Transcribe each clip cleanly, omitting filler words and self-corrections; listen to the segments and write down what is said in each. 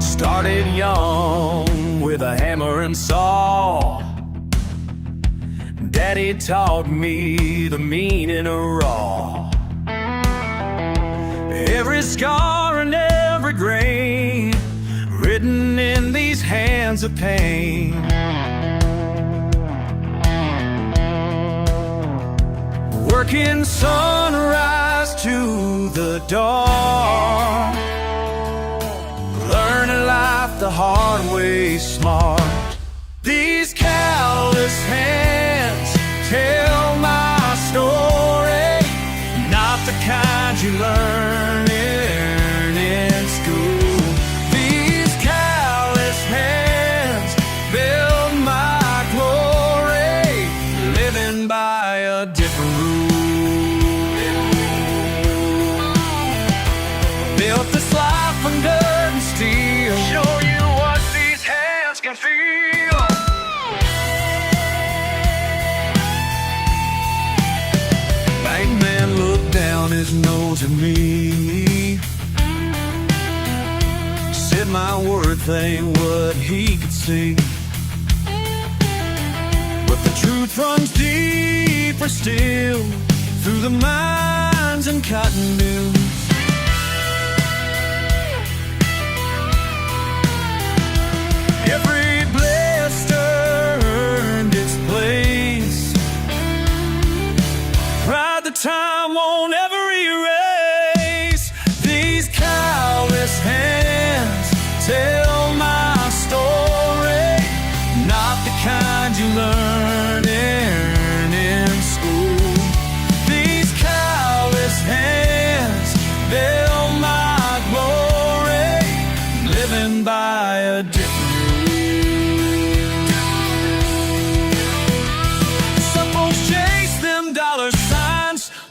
Started young with a hammer and saw. Daddy taught me the meaning of raw. Every scar and every grain written in these hands of pain. Working sunrise to the dawn, learning life the hard way smart. These callous hands tell my story, not the kind you learn in school. These callous hands build my glory, living by a different rule. Built this life from dirt and steel, show you what these hands can feel. Bankman looked down his nose at me, said my worth ain't what he could see, but the truth runs deeper still through the mines and cotton mills. Every blister earned its place, pride the time won't ever erase. These callous hands tell my story, not the kind you learn in school. These callous hands build my glory, living by a different.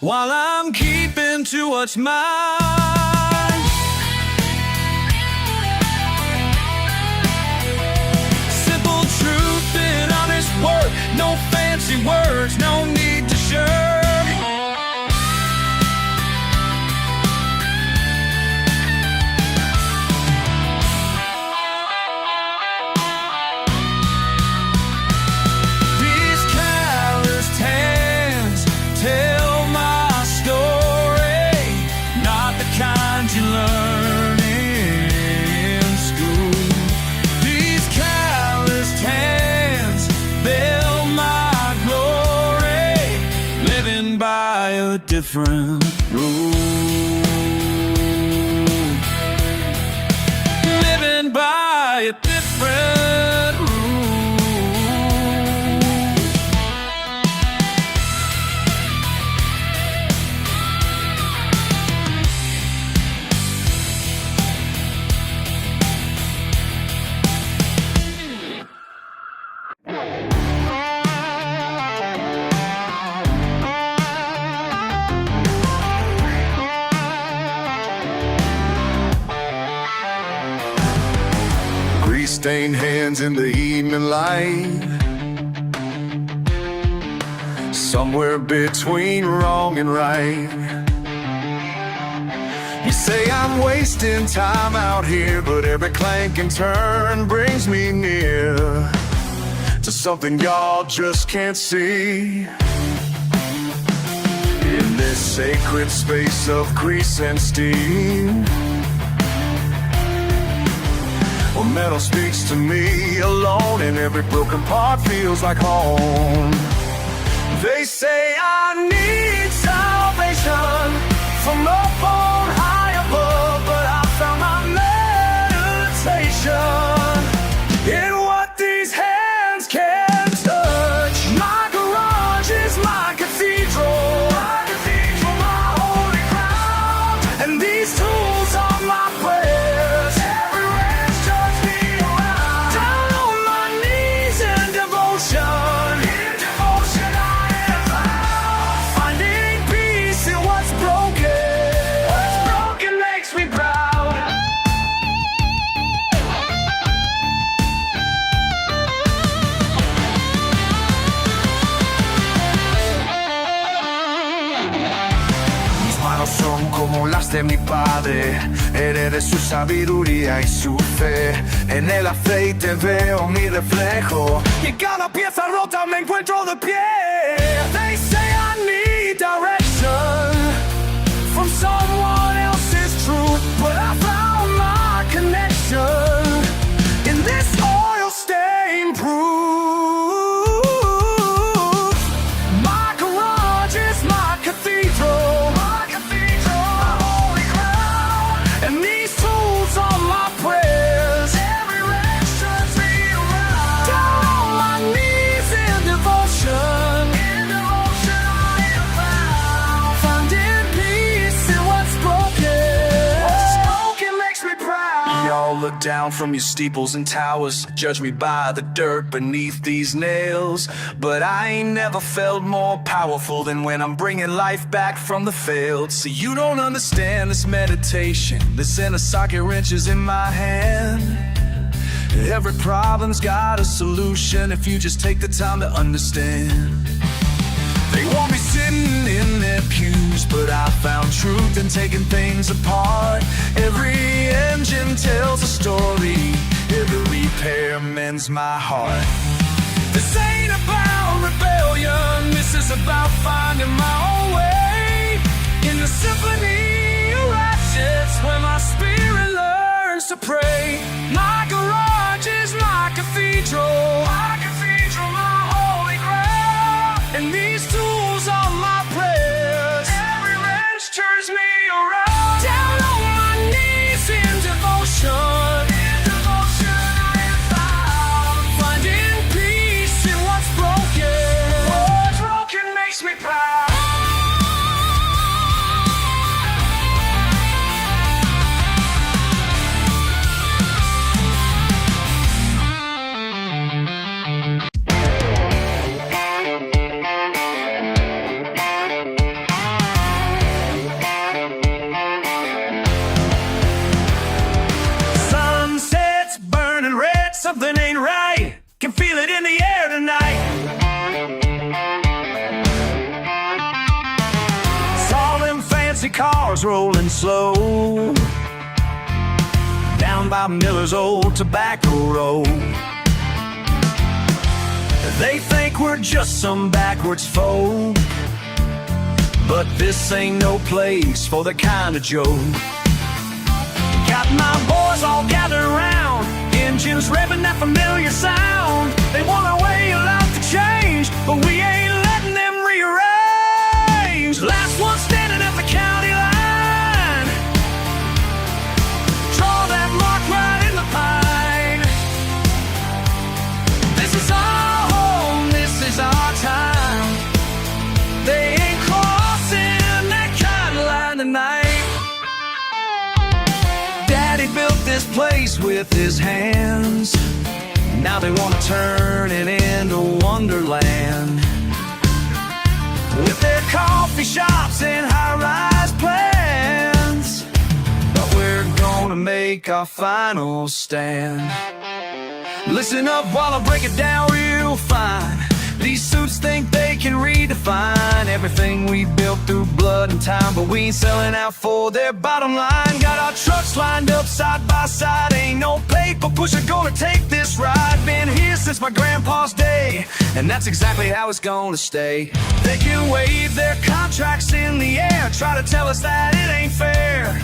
While I'm keeping to what's mine. Simple truth and honest work, no fancy words, no need to shirk. These calloused hands tell you learn in school. These calloused hands build my glory, living by a different rule. Living by a different rule. Stained hands in the evening light, somewhere between wrong and right. You say I'm wasting time out here, but every clank and turn brings me near to something y'all just can't see. In this sacred space of grease and steam, well, metal speaks to me alone, and every broken part feels like home. They say I need salvation from up on high above, but I found my meditation in what these hands can touch. My garage is my cathedral, my holy ground, and these tools are my prayers. Every wrench turns me around. Down on my knees in devotion, I am found, finding peace in what's broken. de mi padre, heredé su sabiduría y su fe. En el aceite veo mi reflejo y en cada pieza rota me encuentro de pie. They say I need direction from someone else's truth, but I found my connection in this oil-stained proof. My garage is my cathedral, my holy ground, and these tools are my prayers. Every wrench turns me around. Down on my knees in devotion, I am found. Finding peace in what's broken. What's broken makes me proud. Y'all look down from your steeples and towers, judge me by the dirt beneath these nails, but I ain't never felt more powerful than when I'm bringing life back from the failed. See, you don't understand this meditation. This inner socket wrenches in my hand. Every problem's got a solution if you just take the time to understand. They want me sitting in their pews, but I found truth in taking things apart. Every engine tells a story, every repair mends my heart. This ain't about rebellion, this is about finding my own way. In the symphony of righteous, where my spirit learns to pray. My garage is my cathedral, my holy ground, and these tools are my prayers. Every wrench turns me around. Down on my knees in devotion, I am found. Finding peace in what's broken. What's broken makes me proud. Sunset's burning red, something ain't right. Can feel it in the air tonight. Saw them fancy cars rolling slow down by Miller's old tobacco road. They think we're just some backwards folk, but this ain't no place for the kind of joke. Got my boys all gathered around, engines revving that familiar sound. They want our way of life to change, but we ain't letting them rearrange. Last one standing at the county line, draw that mark right in the pine. This is our home, this is our time. They ain't crossing that county line tonight. Daddy built this place with his hands, now they want to turn it into Wonderland. With their coffee shops and high-rise plans, but we're gonna make our final stand. Listen up while I break it down real fine. These suits think they can redefine everything we built through blood and time, but we ain't selling out for their bottom line. Got our trucks lined up side by side, ain't no paper pusher gonna take this ride. Been here since my grandpa's day, and that's exactly how it's gonna stay. They can wave their contracts in the air, try to tell us that it ain't fair,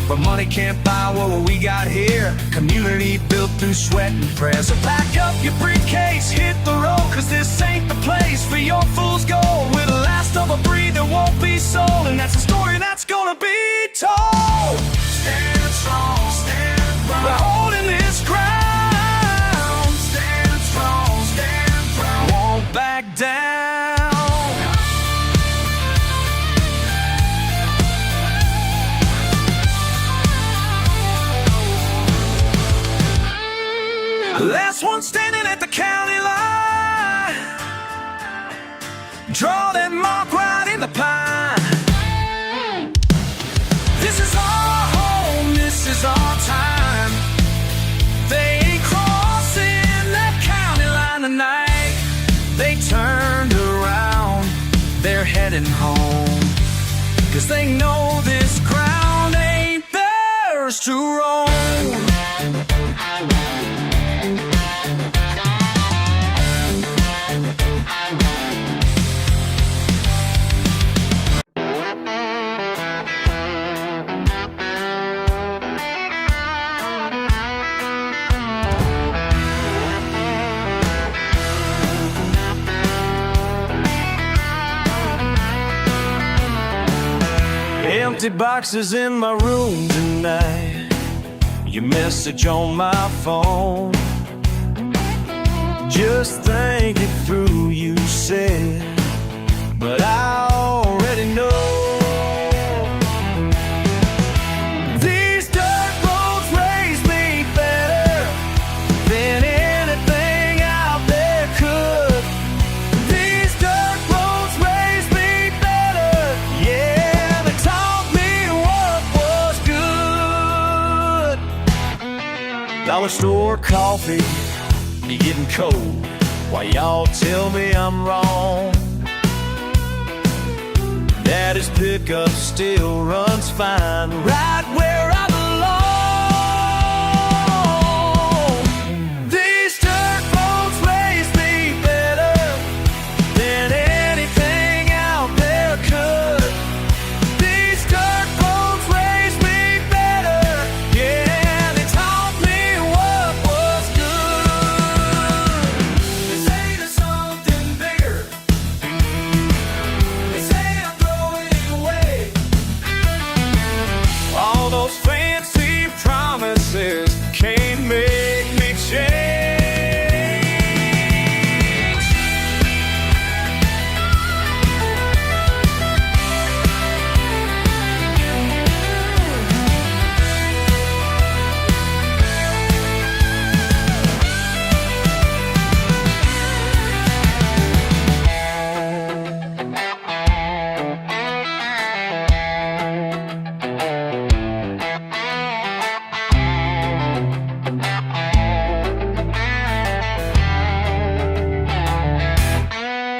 but money can't buy what we got here. Community built through sweat and prayer. So pack up your briefcase, hit the road, cause this ain't the place for your fool's gold. We're the last of a breed that won't be sold, and that's a story that's gonna be told. Stand strong, stand firm. We're holding this ground. Stand strong, stand firm. Won't back down. Last one standing at the county line, draw that mark right in the pine. This is our home, this is our time. They ain't crossing that county line tonight. They turned around, they're heading home, cause they know this ground waters to roam. Empty boxes in my room tonight. Your message on my phone. Just think it through, you said, but I already know. These dirt roads raise me better than anything out there could. These dirt roads raise me better, yeah, they taught me what was good. Dollar store coffee be getting cold while y'all tell me I'm wrong. Daddy's pickup still runs fine right where I belong. These dirt roads raise me better than anything out there could. These dirt roads raise me better, yeah, they taught me what was good. They say there's something bigger. They say I'm throwing away all those fancy promises. Can't make me change.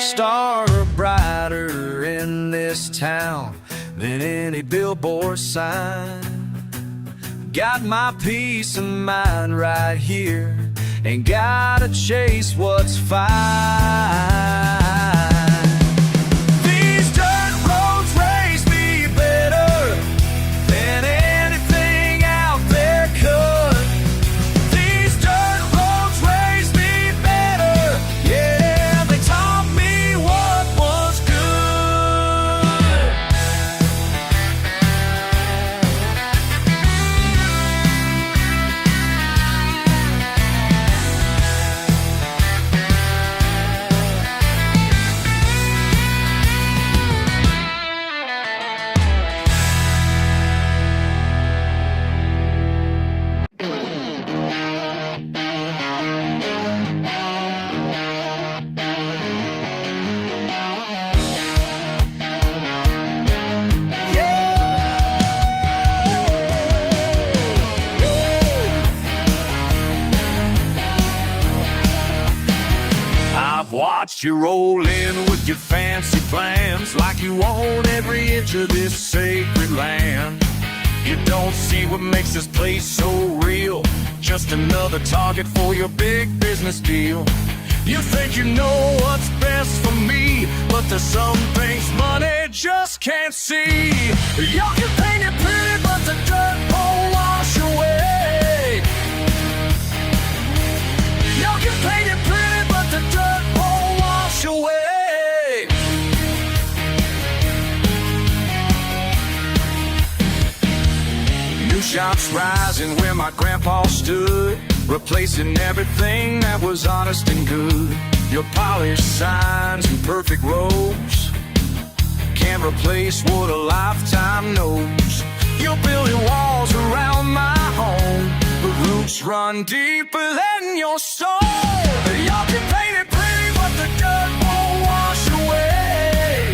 Star brighter in this town than any billboard sign. Got my peace of mind right here. Ain't gotta chase what's fine. These dirt roads raise me better than anything out there could. These dirt roads raise me better, yeah, they taught me what was good. I've watched you roll in with your fancy plans, like you own every inch of this sacred land. You don't see what makes this place so real, just another target for your big business deal. You think you know what's best for me, but there's some things money just can't see. Y'all can paint it pretty, but the dirt won't wash away. Y'all can paint it pretty, but the dirt won't wash away. New shops rising where my grandpa stood, replacing everything that was honest and good. Your polished signs and perfect roads can't replace what a lifetime knows. You're building walls around my home, the roots run deeper than your soul. Y'all can paint it pretty, but the dirt won't wash away.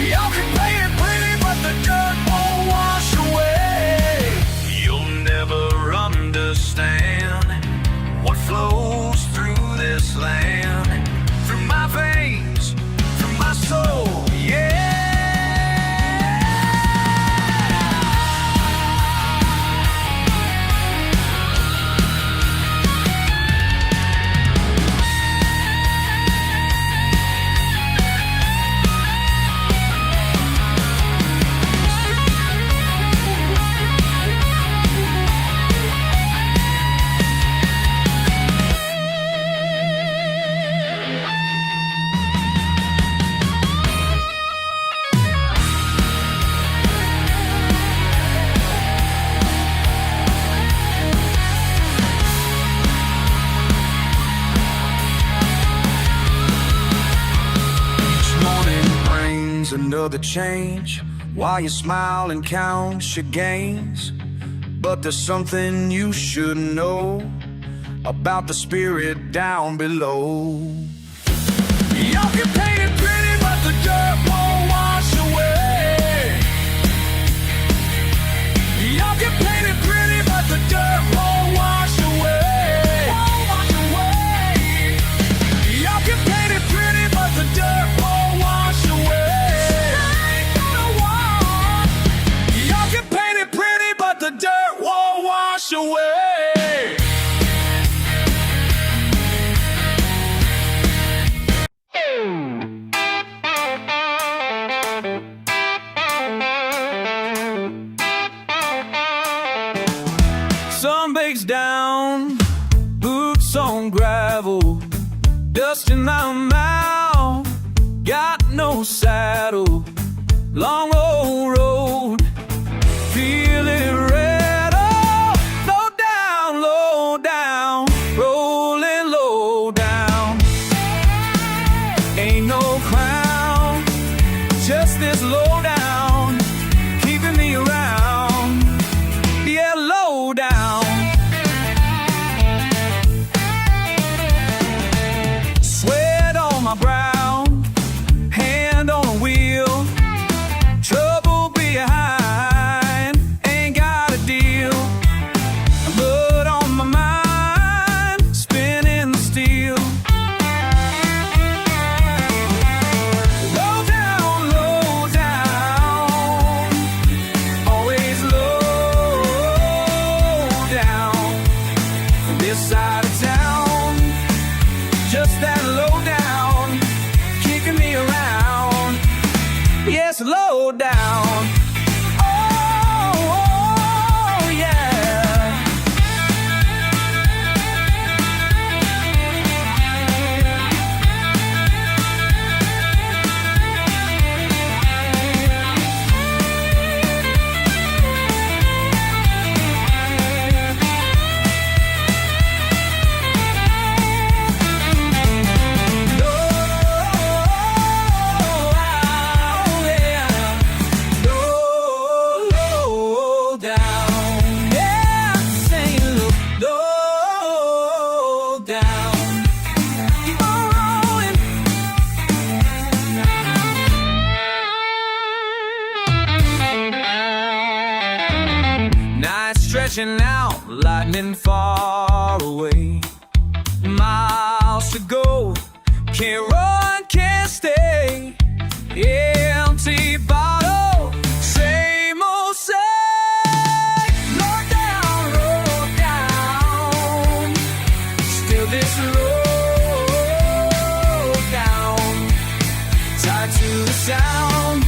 Y'all can paint it pretty, but the dirt won't wash away. You'll never understand what flows through this land, through my veins, through my soul, yeah. another change while you smile and count your gains. But there's something you should know about the spirit down below. Y'all can paint it pretty, but the dirt won't wash away. Y'all can paint it pretty, but the dirt won't wash away. Y'all can paint it pretty, but the dirt won't wash away. Y'all can paint it pretty, but the dirt won't wash away. Sunbakes down, boots on gravel, dust in my mouth, got no saddle, long old road, feel it red, oh, low down, rolling low down, ain't no crown, just this low down, keeping me around, yeah, low down. My brow, hand on the wheel, trouble behind, ain't got a deal, blood on my mind, spinning the steel. Low down, always low down, this side of town, just that low down. Me around, yes, low down. Oh, yeah. Stretching out, lightning far away, miles to go, can't run, can't stay, empty bottle, same old say, low down, still this low down, tied to the sound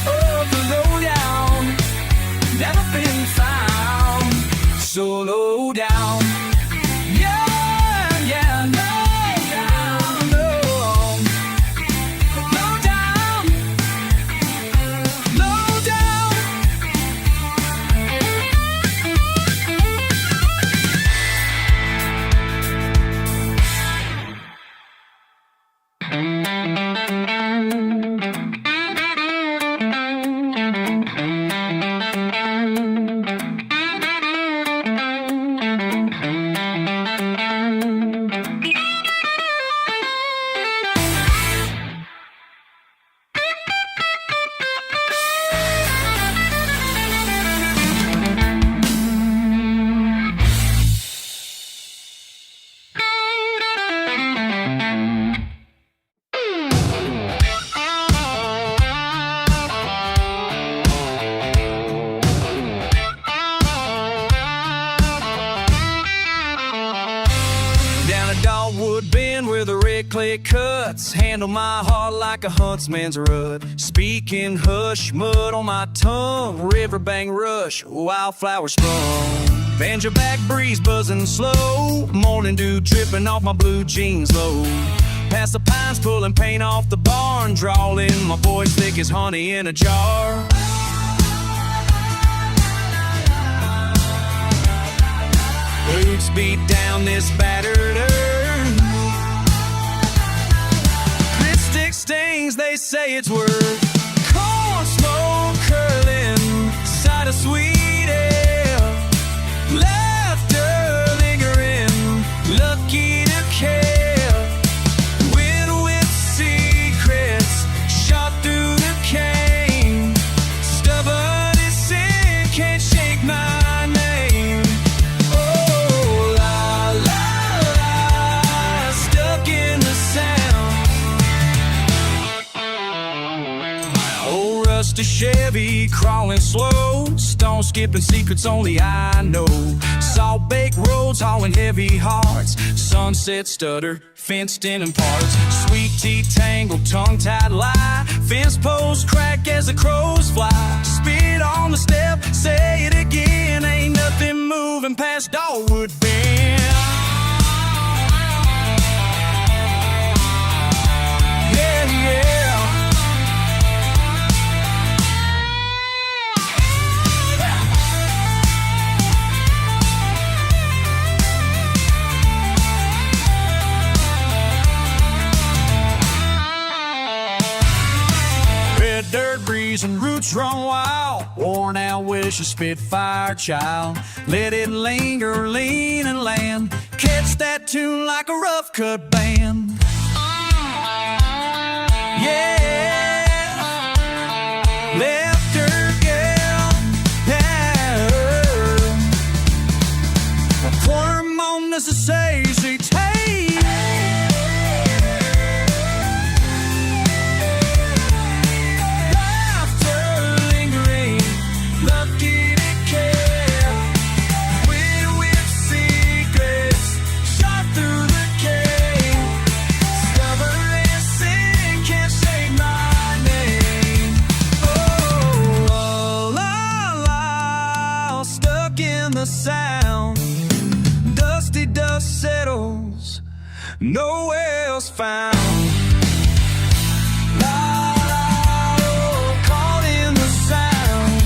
of the low down, never been found. So low down, yeah, yeah, low down, low down, low down. Dogwood bend where the red clay cuts, handle my heart like a huntsman's rud. Speaking hush, mud on my tongue, riverbank rush, wildflower sprung. Banjo back breeze buzzing slow, morning dew dripping off my blue jeans low. Past the pines pulling paint off the barn, drawling my voice thick as honey in a jar. Boots beat down this battered earth. This stick stings, they say it's worth a Chevy crawling slow, stone skipping secrets only I know. Salt baked roads hauling heavy hearts, sunset stutter fenced in parts. Sweet tea tangled tongue-tied lie, fence posts crack as the crows fly. Spit on the step, say it again, ain't nothing moving past Dogwood Bend. Dirt breeze and roots run wild, worn out wish a Spitfire child. Let it linger, lean and land, catch that tune like a rough cut band. Yeah, left her girl down. Pour moments to say she takes. Sound, dusty dust settles, nowhere else found. La, la, oh, caught in the sound,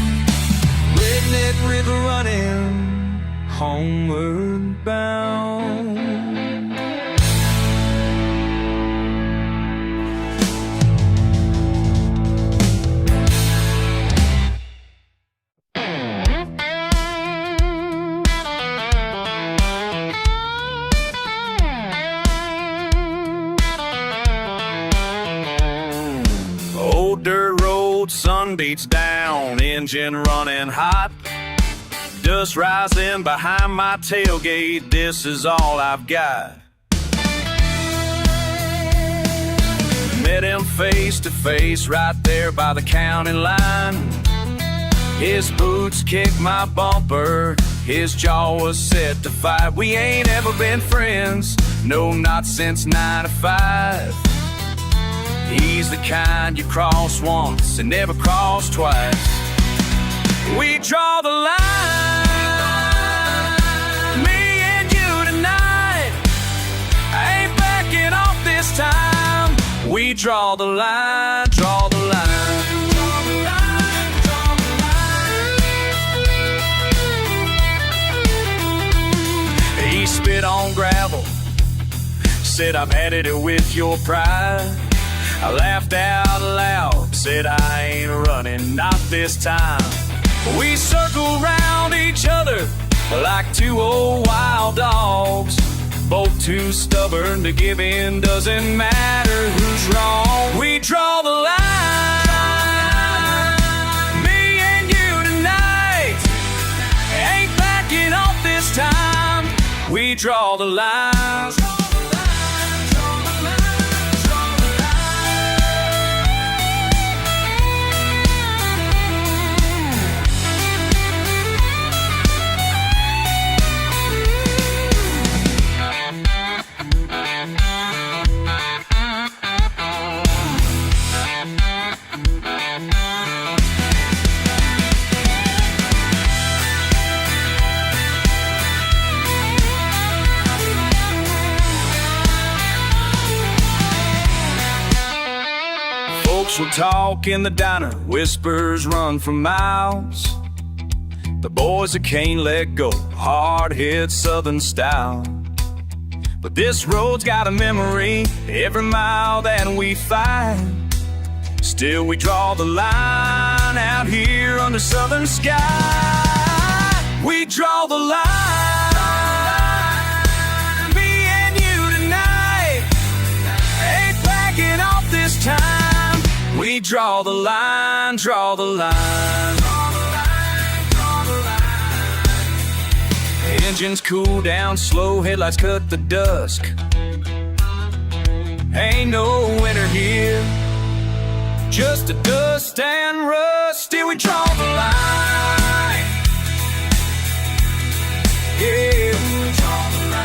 redneck river running, homeward bound. Dirt road, sun beats down, engine running hot, dust rising behind my tailgate, this is all I've got. Met him face to face right there by the county line. His boots kicked my bumper, his jaw was set to fight. We ain't ever been friends, no, not since '95. He's the kind you cross once and never cross twice. We draw the line, me and you tonight. I ain't backing off this time. We draw the line, draw the line. Draw the line, draw the line. He spit on gravel, said I've had it with your pride. I laughed out loud, said I ain't running, not this time. We circle round each other like two old wild dogs, both too stubborn to give in, doesn't matter who's wrong. We draw the line, me and you tonight, ain't backing off this time. We draw the line. We'll talk in the diner, whispers run for miles. The boys that can't let go, hard-hit southern style. But this road's got a memory, every mile that we fight. Still we draw the line out here under southern sky. We draw the line, me and you tonight, ain't backing off this time. We draw the line, draw the line. Draw the line, draw the line. Engines cool down slow, headlights cut the dusk. Ain't no winter here, just to dust and rust. Still we draw the line. Yeah, we draw the line.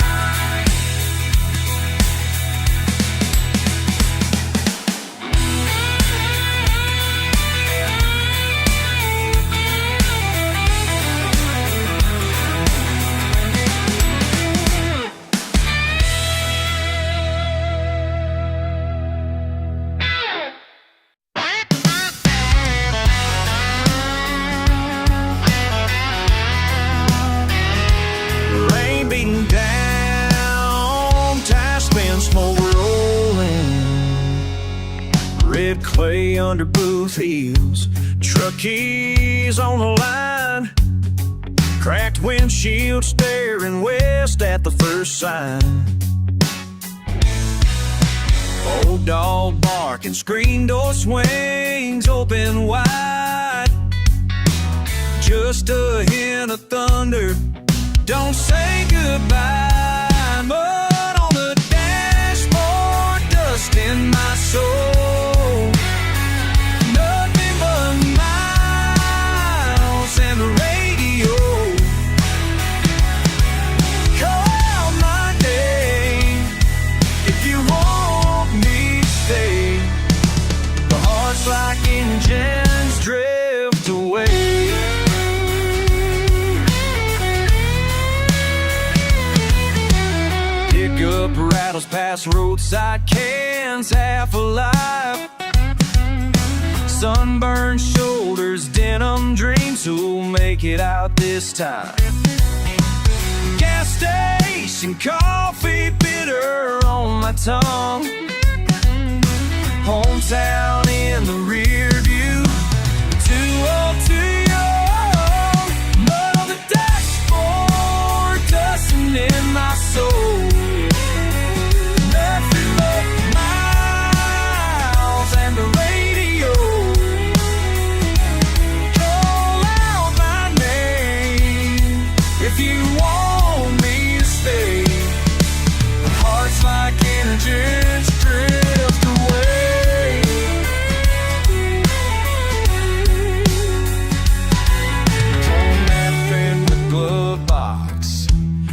Clay under booth heels, truck keys on the line, cracked windshield staring west at the first sign. Old dog barking, screen door swings open wide. Just a hint of thunder, don't say goodbye. Mud on the dashboard, dust in my soul. Engines drift away. Pickup rattles past roadside cans, half alive. Sunburned shoulders, denim dreams, who'll make it out this time? Gas station coffee bitter on my tongue. Hometown in the rear view, 202 young. Mud on the dashboard, dusting in my soul. Nothing but miles and the radio. Call out my name if you want me to stay. Hearts like engines drift away.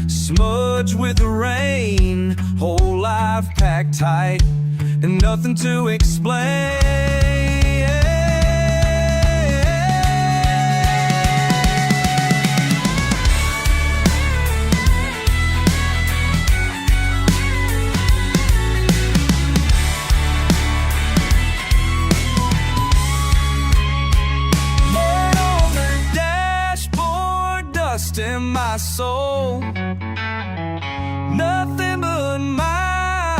Smudged with the rain, whole life packed tight, and nothing to explain. Mud on the dashboard, dust in my soul. Nothing but miles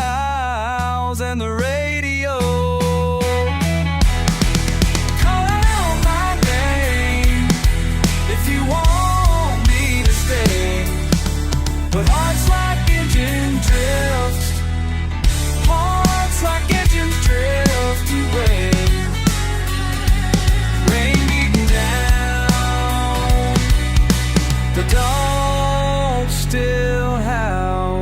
and the radio. Call out my name if you want me to stay. But hearts like engine drift, hearts like engine drift away. Rain beating down, the dogs still howl.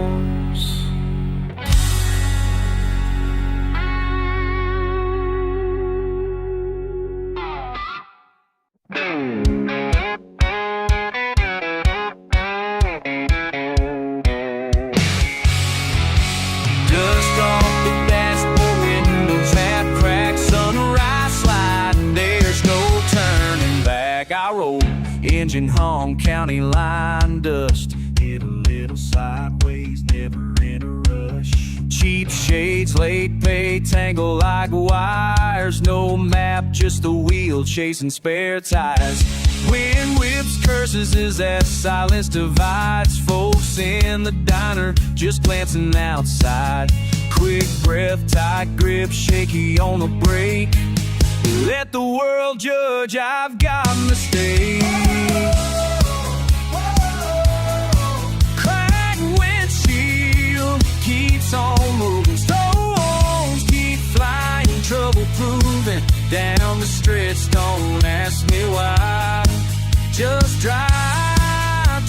Engine hung, county line dust, hit a little sideways, never in a rush. Cheap shades, late pay, tangle like wires. No map, just the wheel chasing spare tires. Wind whips curses as that silence divides. Folks in the diner just glancing outside. Quick breath, tight grip, shaky on the brake. Let the world judge, I've got mistakes. Cracked windshield keeps on moving. Stones keep flying, trouble proving. Down the stretch, don't ask me why. Just drive,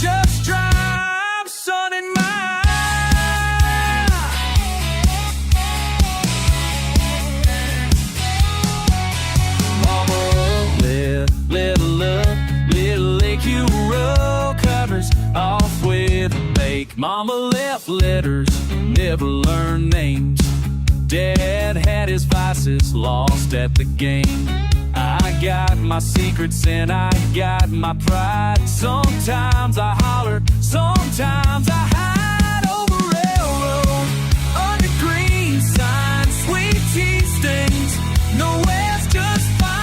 sun in my eye. left letters, never learned names. Dad had his vices, lost at the game. I got my secrets and I got my pride. Sometimes I holler, sometimes I hide over railroad, under green signs, sweet tea stains. Nowhere's just fine.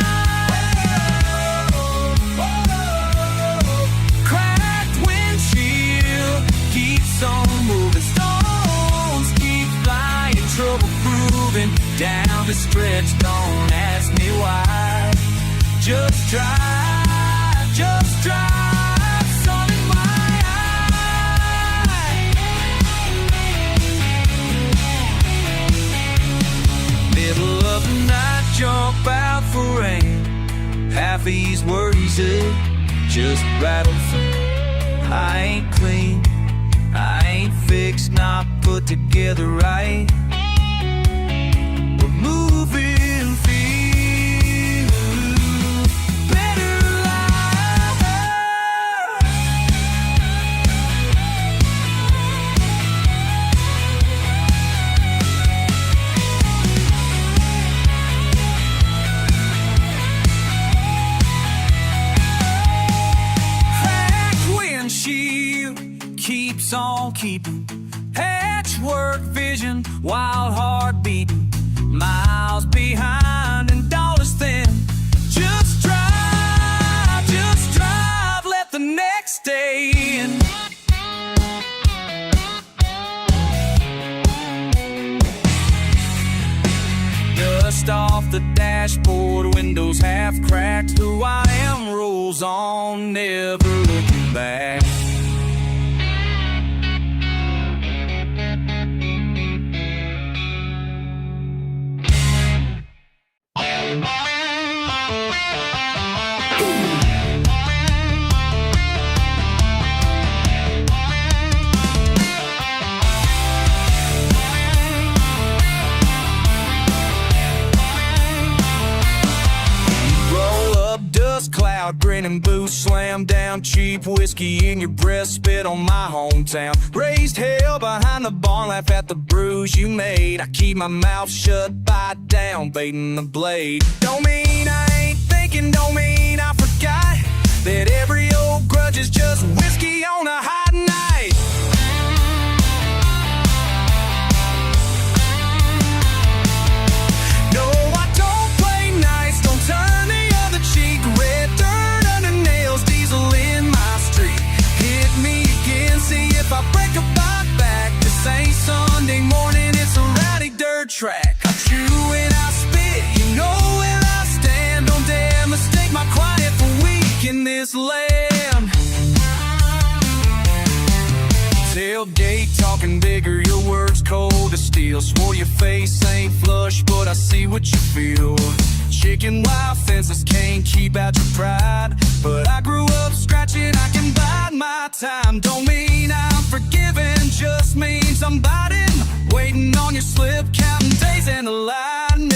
Cracked windshield keeps on moving. Stones keep flying, trouble proving down the stretch. Don't ask me why. Just drive, sun in my eye. Middle of the night, jump out for rain. Half these worries, just rattle through. I ain't clean, I ain't fixed, not put together right. We're moving. On keeping, patchwork vision, wild heart beating, miles behind and dollars thin. Just drive, let the next day in. Dust off the dashboard, windows half cracked. Who I am rolls on, never looking back. Cloud grinning boots, slam down cheap whiskey in your breath, spit on my hometown. Raised hell behind the barn, laugh at the brews you made. I keep my mouth shut, bite down, baiting the blade. Don't mean I ain't thinking, don't mean I forgot that every old grudge is just whiskey on a hot night. No, I don't play nice, don't turn the other cheek. Red dirt under nails, diesel in my street. Hit me again, see if I break a bite back. This ain't Sunday morning, it's a rowdy dirt track. I chew and I spit, you know where I stand. Don't dare mistake my quiet for weak in this land. Tailgate talking bigger, your words cold as steel. Swore your face ain't flush, but I see what you feel. Chicken wire fences can't keep out your pride, but I grew up scratching, I can bide my time. Don't mean I'm forgiven, just means I'm biting. Waiting on your slip, counting days and aligning.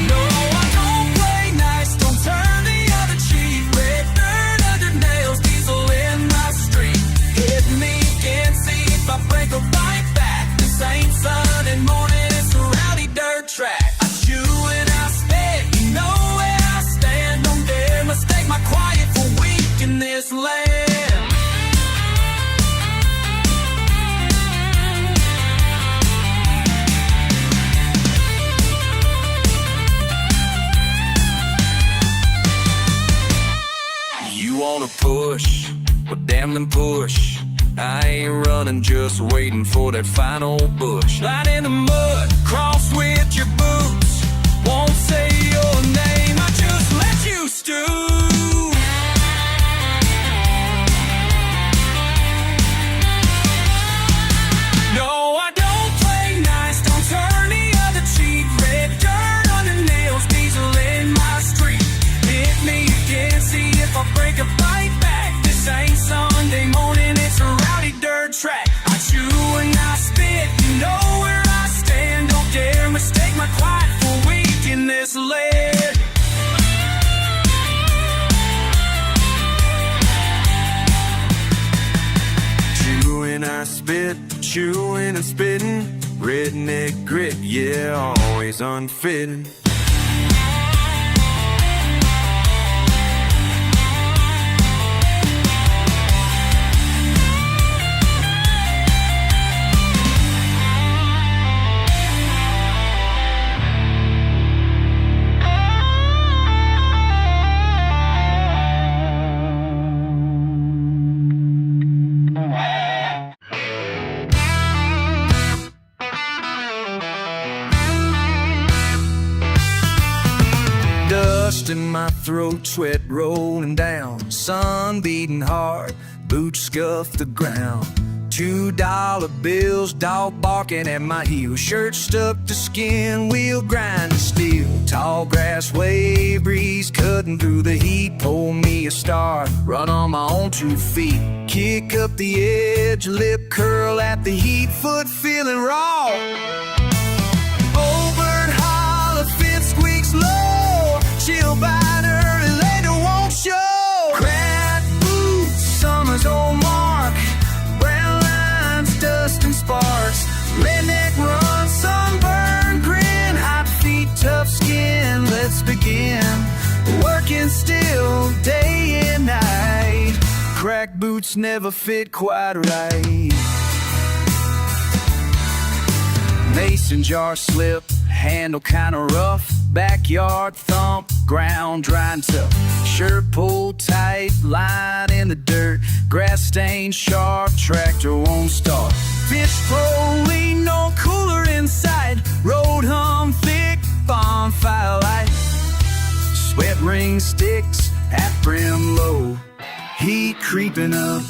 No, I don't play nice, don't turn the other cheek. Red dirt under nails, diesel in my street. Hit me again, see if I break a bite back. This ain't Sunday morning, it's a rowdy dirt track. I chew and I spit, you know where I stand. Don't dare mistake my quiet for weak in this land. You wanna push, well damn them push. I ain't running, just waiting for that final bush. Line in the mud, cross with your boots. Won't say your name, I just let you stew. No, I don't play nice, don't turn the other cheek. Red dirt under nails, diesel in my street. Hit me again, see if I break a bite back. This ain't Sunday morning, it's a rowdy dirt track. I chew and I spit, you know where I stand. Don't dare mistake my quiet for weak in this land. bit, chewing and spitting. Redneck grit, yeah, always unfitting. Dust in my throat, sweat rolling down, sun beating hard, boots scuff the ground. $2 bills, dog barking at my heels, shirt stuck to skin, wheel grinding steel. Tall grass wave breeze cutting through the heat, pull me a start, run on my own 2 feet. Kick up the edge, lip curl at the heat, foot feeling raw. Old-bird holler, fifth squeaks low, she'll bite early, later won't show. Crack boots, summer's old mark, brown lines, dust and sparks. Redneck run, sunburn, grin, hot feet, tough skin. Let's begin, working still, day and night. Crack boots never fit quite right. Mason jar slip, handle kinda rough, backyard thump, ground drying tough. Shirt pulled tight, line in the dirt, grass stained sharp, tractor won't start. Fish rolling, no cooler inside, road hum thick, bonfire light. Sweat ring sticks at brim low, heat creeping up.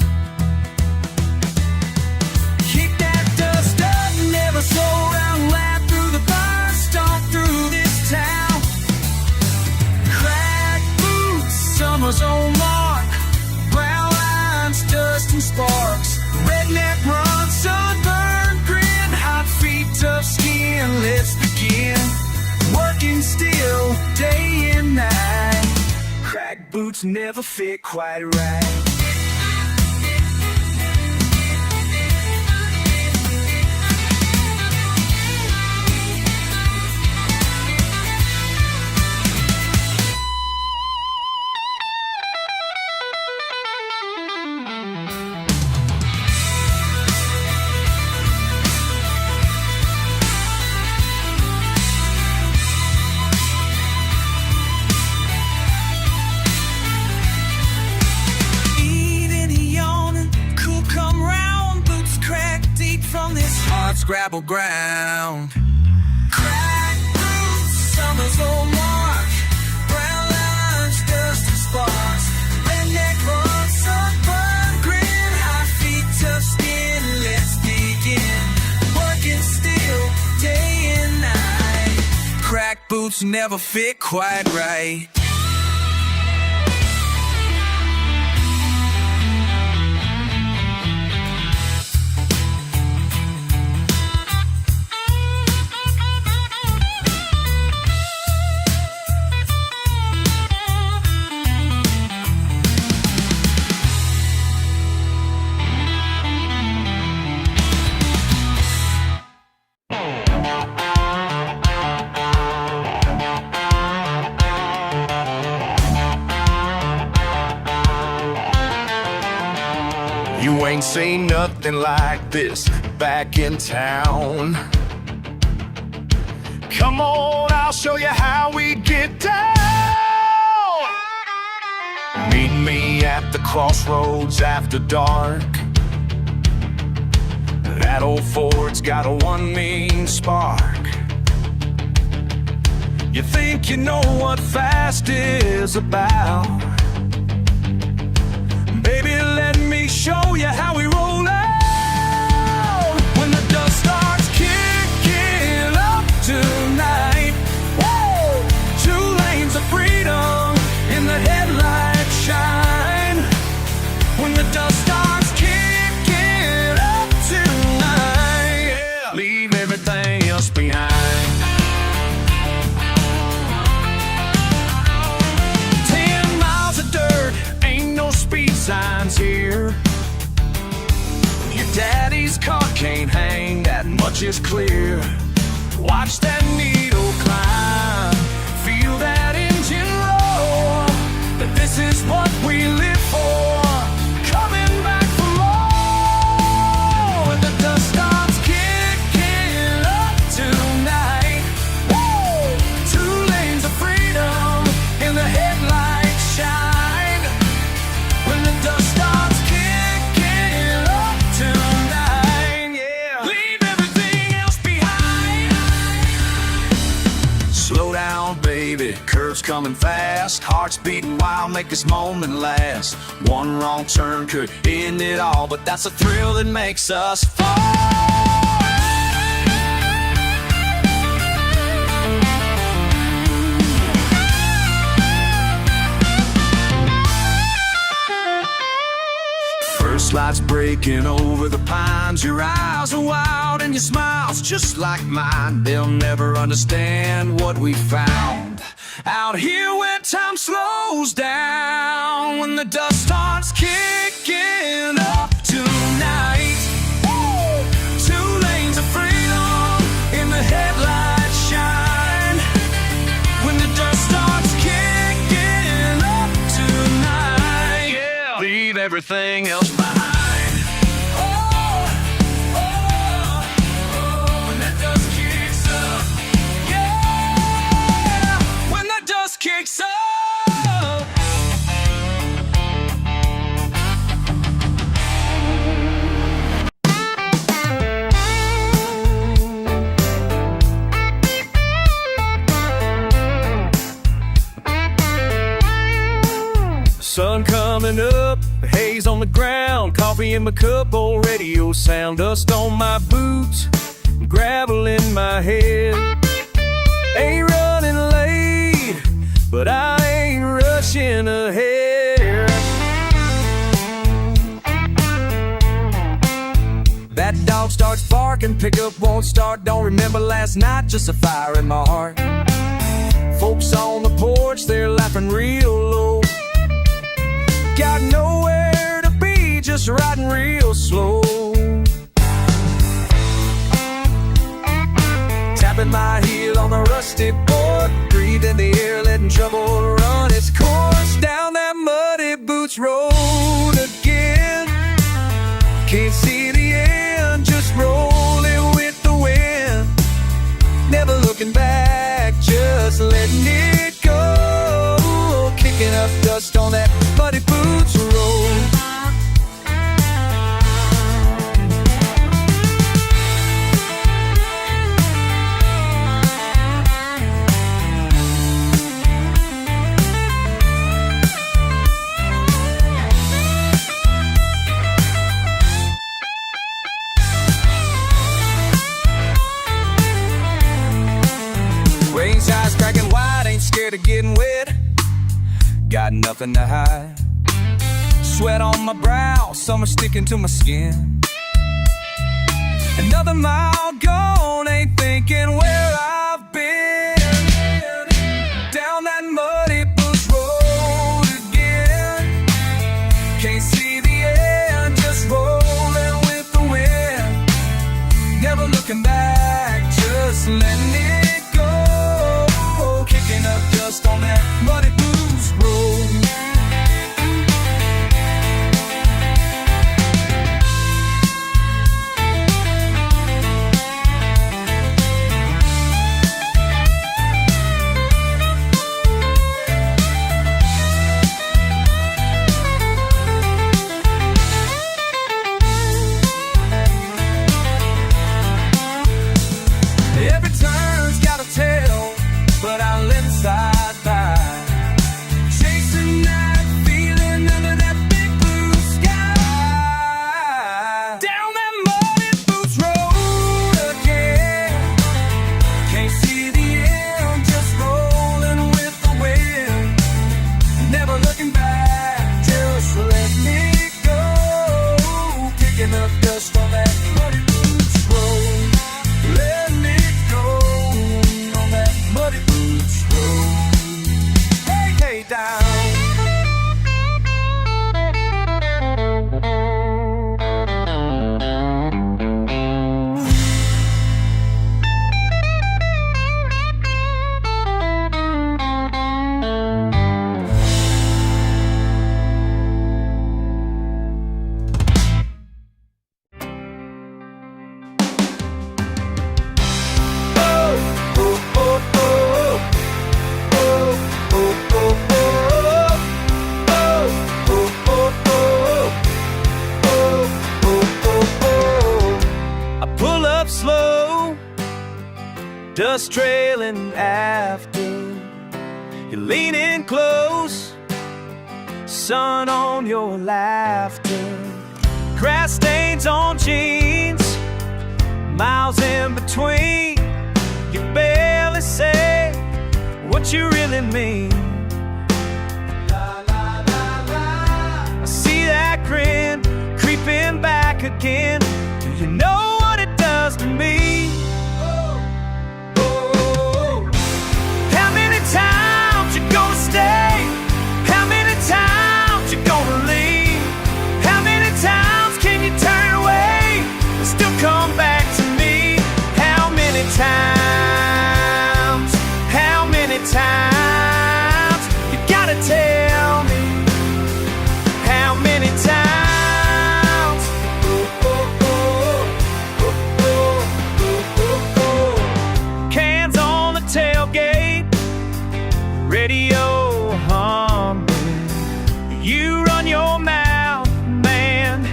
Kick that dust up, never slow down, lap through the fire, stomp through this town. Crack boots, summer's own mark, brown lines, dust and sparks. Redneck run, sunburn, grin, hot feet, tough skin. Let's begin, working still, day and night. Crack boots never fit quite right. Gravel ground. Crack boots, summer's old mark, brown lines, dust and sparks. Redneck run, sunburn, grin, hot feet, tough skin. Let's begin, working still, day and night. Crack boots never fit quite right. You ain't seen nothing like this back in town. Come on, I'll show you how we get down. Meet me at the crossroads after dark. That old Ford's got a one mean spark. You think you know what fast is about? Baby, let me show you how we roll out. When the dust starts kicking up tonight, whoa, 2 lanes of freedom in the headlight shine. When the dust starts kicking up tonight, yeah, leave everything else behind. Signs here. You Daddy's car can't hang, that much is clear. Watch that needle climb, feel that engine roar. But this is what we live for, coming back for more. When the dust starts kicking up tonight, woo! 2 lanes of freedom in the headlights shine. When the dust starts kicking up tonight, yeah. Leave everything else behind. Slow down, baby, curves coming fast. Hearts beating wild, make this moment last. One wrong turn could end it all, but that's a thrill that makes us fall. First light's breaking over the pines. Your eyes are wild and your smile's just like mine. They'll never understand what we found out here where time slows down. When the dust starts kicking up tonight, woo! 2 lanes of freedom in the headlights shine. When the dust starts kicking up tonight, yeah. Leave everything else behind. When that dust kicks up, yeah. When that dust kicks up. Sun coming up, haze on the ground, coffee in my cup, old radio sound, dust on my boots, gravel in my head. Ain't running late, but I ain't rushing ahead. That dog starts barking, pickup won't start, don't remember last night, just a fire in my heart. Folks on the porch, they're laughing real low. Got nowhere to be, just riding real slow. Tapping my heel on the rusty board, breathing the air, letting trouble run its course down that muddy boots road again. Can't see the end, just rolling with the wind. Never looking back, just letting it go. Kicking up dust on that muddy boots road. Rain's eyes cracking wide, ain't scared of getting wet. Got nothing to hide. Sweat on my brow, summer sticking to my skin. Another mile gone, ain't thinking where I've been. Down that muddy bush road again. Can't see the end, just rolling with the wind. Never looking back, just letting it go. Kicking up dust on that muddy blues road. Every turn's got a tail, but I let it slide by. dust trailing after. You're leaning close, sun on your laughter. Grass stains on jeans, miles in between. You barely say what you really mean. I see that grin creeping back again. Do you know what it does to me? How many times you gonna stay? How many times you gonna leave? How many times can you turn away and still come back to me? How many times? How many times? You gotta tell me. How many times? Cans on the tailgate, radio humming. You run your mouth, man,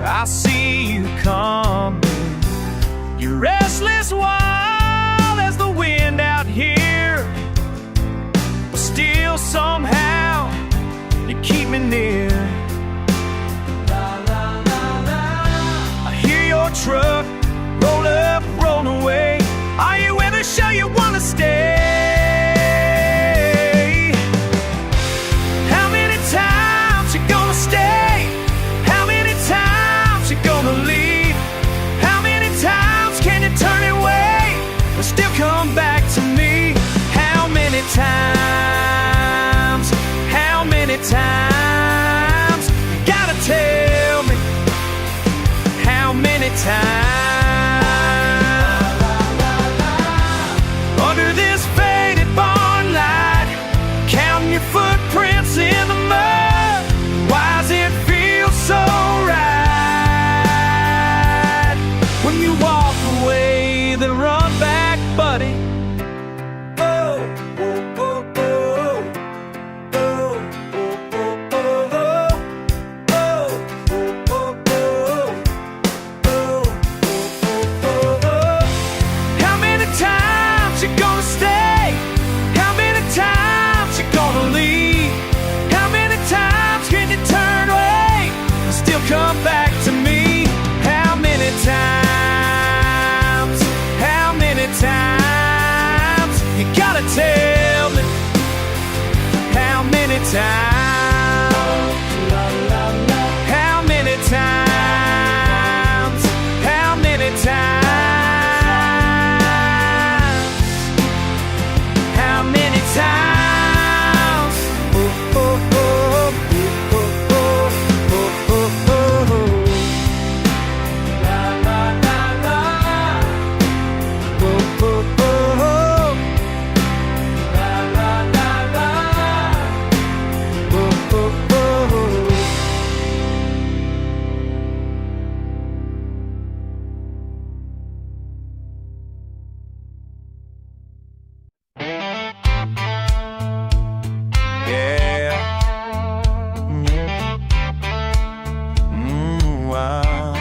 I see you coming. You're restless, wild as the wind out here, but still somehow you keep me near. I hear your truck roll up, roll away. Are you ever sure you wanna stay? How many times you gonna stay? How many times you gonna leave? How many times can you turn away and still come back to me? How many times? How many times? You gotta tell me. How many times? Under this faded barn light, counting your footprints in the mud. Why does it feel so right? When you walk away, then run back, buddy. Oh, oh, oh, oh. Oh, oh, oh, oh, oh. Oh, oh, oh, oh. How many times you gonna stay? How many times you gonna leave? How many times can you turn away and still come back to me? How many times? How many times? You gotta tell me. How many times? How many times? How many times? How many times? Oh, oh, oh, oh, oh, oh, oh, oh. La, la, la, la. Oh, oh, oh, oh. La, la, la, la. Oh, oh, oh. Yeah. Wow.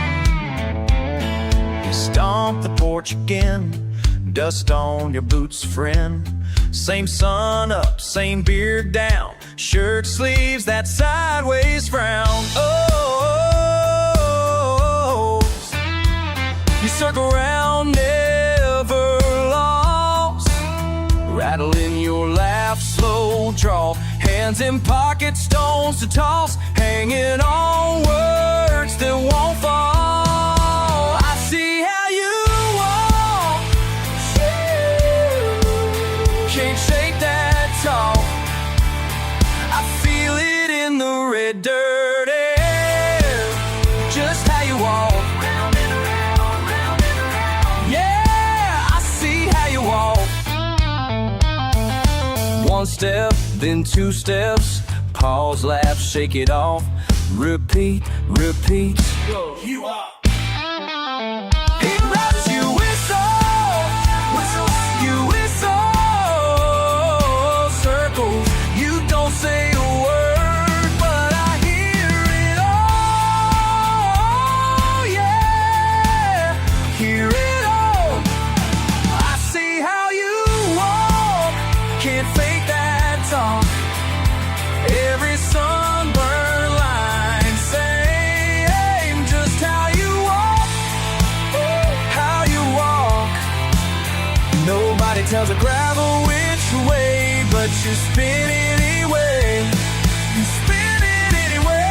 You stomp the porch again, dust on your boots, friend. Same sun up, same beard down, shirt sleeves, that sideways frown. Oh, you circle round, never lost. Rattle in your laugh, slow draw. Hands in pocket, stones to toss. Hanging on words that won't fall. I see how you walk. Can't shake that talk. I feel it in the red dirt air. Just how you walk. Round and around, round and around. Yeah, I see how you walk. One step, then two steps. Pause, laugh, shake it off. Repeat, repeat. You are. He raps, you whistle. You whistle. Circles. You don't say a word, but I hear it all. Yeah, hear it all. I see how you tells a gravel which way, but you spin anyway. You spin it anyway.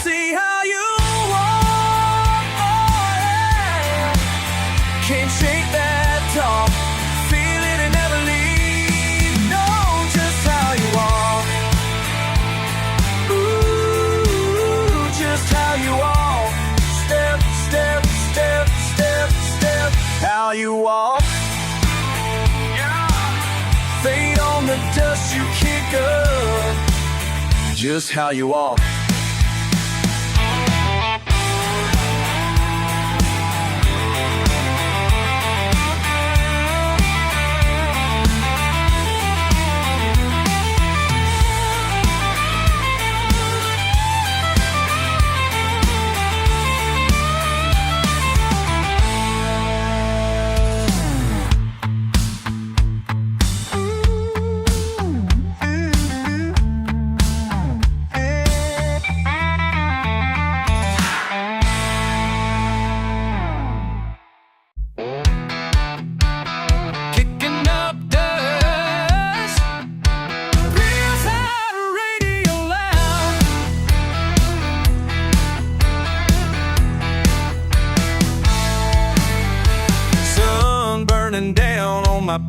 See how you walk, oh yeah. Can't shake that talk. Feel it and never leave. Know just how you walk. Ooh, just how you walk. Step, step, step, step, step. How you walk. Fade on the dust you kick up. Just how you walk.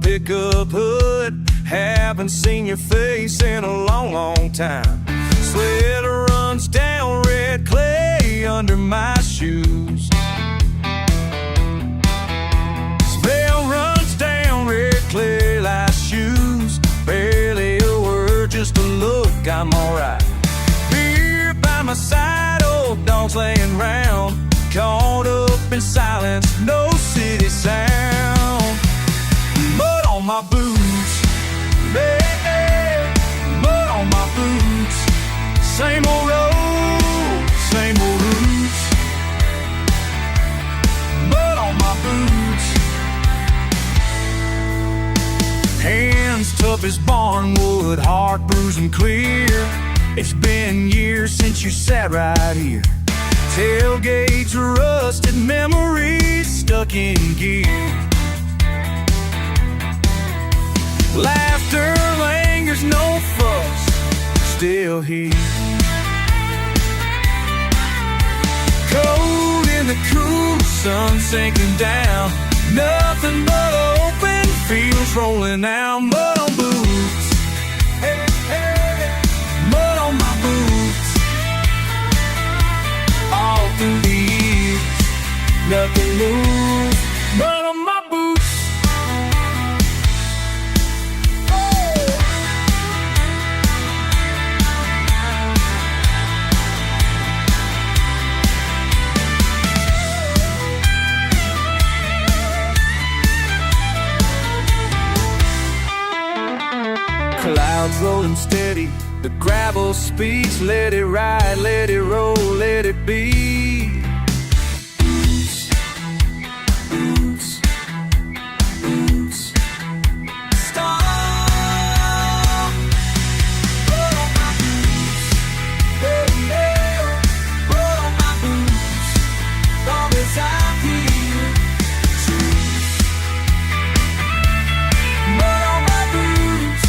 Pickup hood, haven't seen your face in a long, long time. Sweater runs down red clay under my shoes. Smell runs down red clay like shoes. Barely a word, just a look, I'm alright. Beer by my side, old dogs laying round. Caught up in silence, no city sound. Mud on my boots, hey, mud on my boots. Same old road, same old roots. Mud on my boots. Hands tough as barnwood, heart bruising clear. It's been years since you sat right here. Tailgates rusted, memories stuck in gear. Laughter lingers, no fuss, still here. Cold in the cool sun sinking down. Nothing but open fields rolling out. Mud on boots, hey, hey, mud on my boots. All through the years, nothing moves. Mud on my boots. Clouds rolling steady, the gravel speaks. Let it ride, let it roll, let it be. Boots, boots, boots. Stop. Put on my boots, hey, hey. Put on my boots. Long as I'm here, choose. Put on my boots.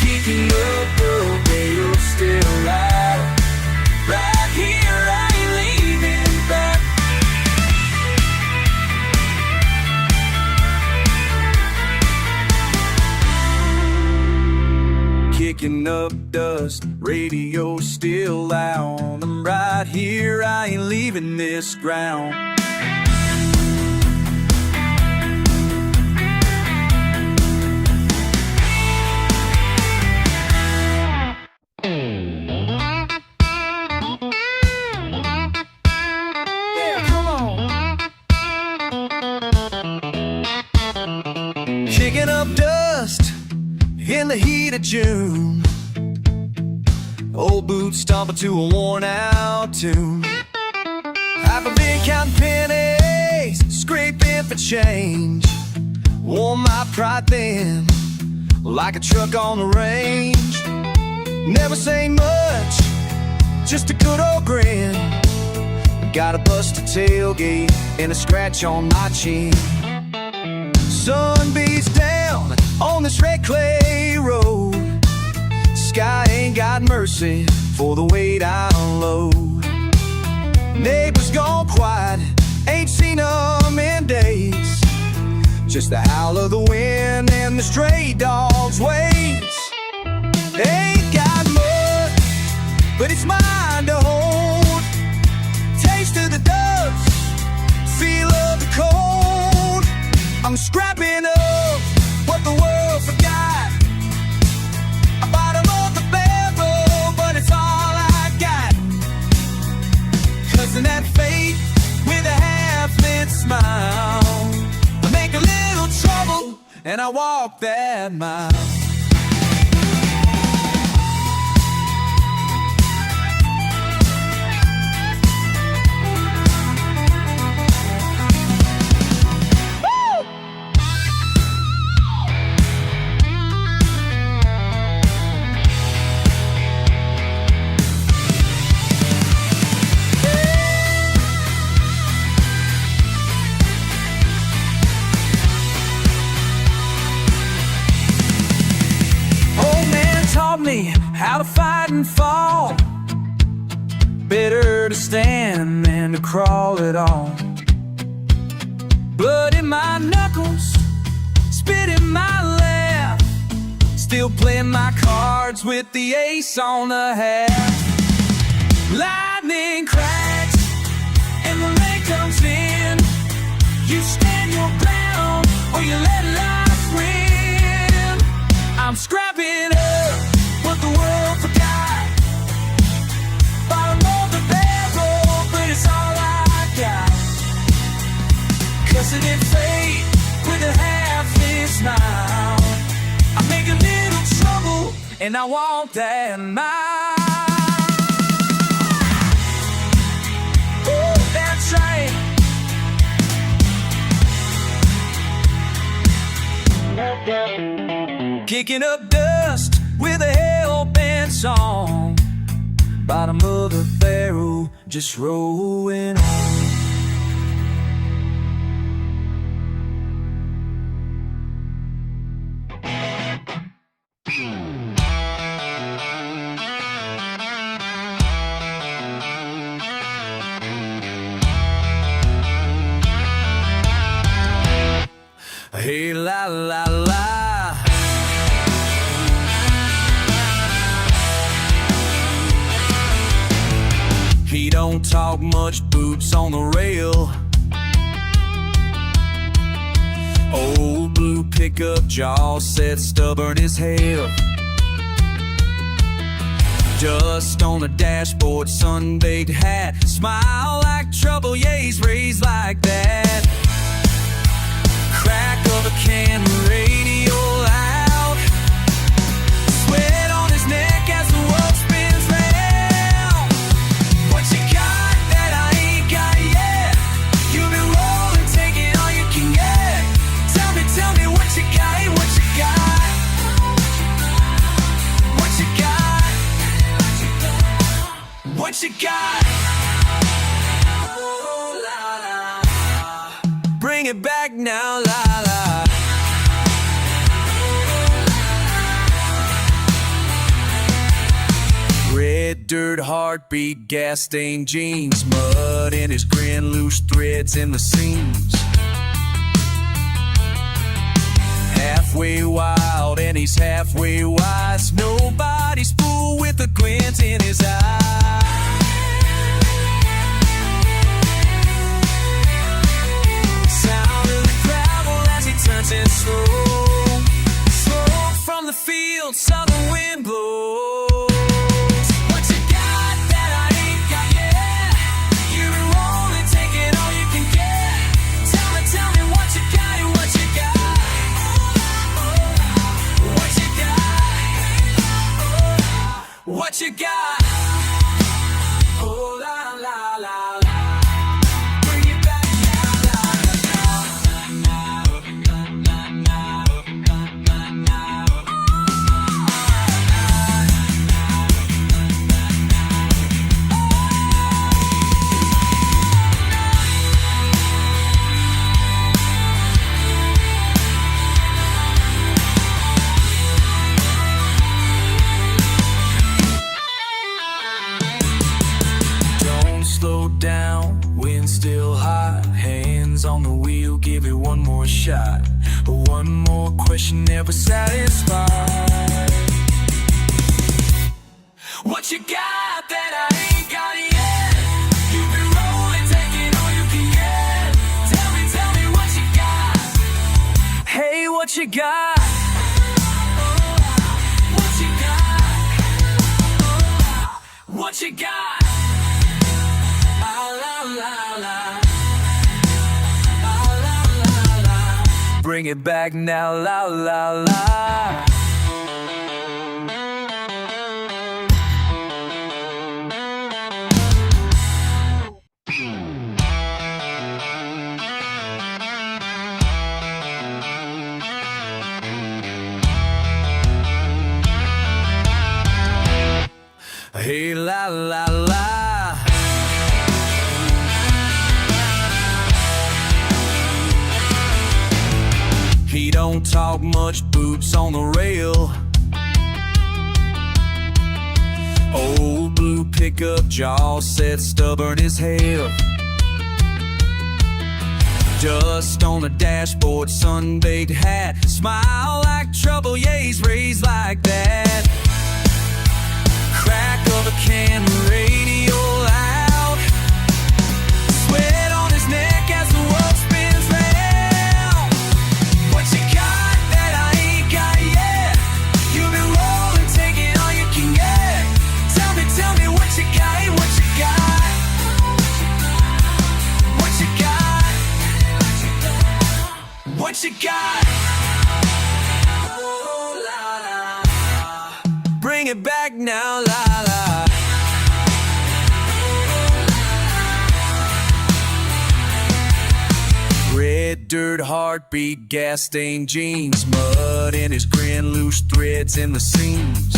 Kicking up the radio, still loud. Right here, I ain't leaving back. Kicking up dust, radio still loud. I'm right here, I ain't leaving this ground. Kicking up dust in the heat of June. Old boots stomping to a worn out tune. I've been counting pennies, scraping for change. Wore my pride then, like a truck on the range. Never say much, just a good old grin. Got a busted tailgate and a scratch on my chin. Sun beats down on this red clay road. Sky ain't got mercy for the weight I unload. Neighbors gone quiet, ain't seen them in days. Just the howl of the wind and the stray dog's ways. Ain't got much, but it's mine to hold. Taste of the dust, feel of the cold. I'm scrapping up what the world forgot. A bottom of the barrel, but it's all I got. Cousin that fate with a half-lit smile. I make a little trouble and I walk that mile. How to fight and fall. Better to stand than to crawl at all. Blood in my knuckles, spit in my lap. Still playing my cards with the ace on the half. Lightning cracks and the rain comes in. You stand your ground or you let life win. I'm scrapping up what the world forgot. Bottom of the barrel, but it's all I got. Cussing in fate with a half-lit smile. I make a little trouble and I want that mile. Oh, that's right. Kicking up dust with a hell-bent song. Bottom of the barrel, just rolling on. Hey, la la la. He don't talk much, boots on the rail. Old blue pickup, jaw set stubborn as hell. Dust on the dashboard, sun-baked hat. Smile like trouble, yeah, he's raised like that. Crack of a can, radio loud. Sweat on his neck as the world spins round. What you got that I ain't got yet? You've been rolling, taking all you can get. Tell me what you got, hey, what you got? What you got? What you got? Oh, la, la. Bring it back now, la la. Red dirt, heartbeat, gas stained jeans, mud in his grin, loose threads in the seams. Halfway wild and he's halfway wise. Nobody's fool with a glint in his eye. Sound of the gravel as he turns it slow. Smoke from the field, southern wind blows. What you got that I ain't got yet? You've been rolling, taking all you can get. Tell me what you got, what you got. What you got? What you got? Oh, la, la, la, la. Bring it back now, la, on the wheel, give it one more shot. One more question, never satisfied. What you got that I ain't got yet? You've been rolling, taking all you can get. Tell me what you got. Hey, what you got? What you got? What you got? La la la la. La la la. Bring it back now, la la la. Hey, la la la. He don't talk much, boots on the rail. Old blue pickup, jaw set stubborn as hell. Dust on the dashboard, sun-baked hat. Smile like trouble, yeah, he's raised like that. Crack of a can, radio loud. Sweat on his neck as the world spins round. What you got that I ain't got yet? You've been rolling, taking all you can get. Tell me what you got, hey, what you got? What you got? What you got? Oh, la, la. Bring it back now, la la. Red dirt, heartbeat, gas stained jeans, mud in his grin, loose threads in the seams.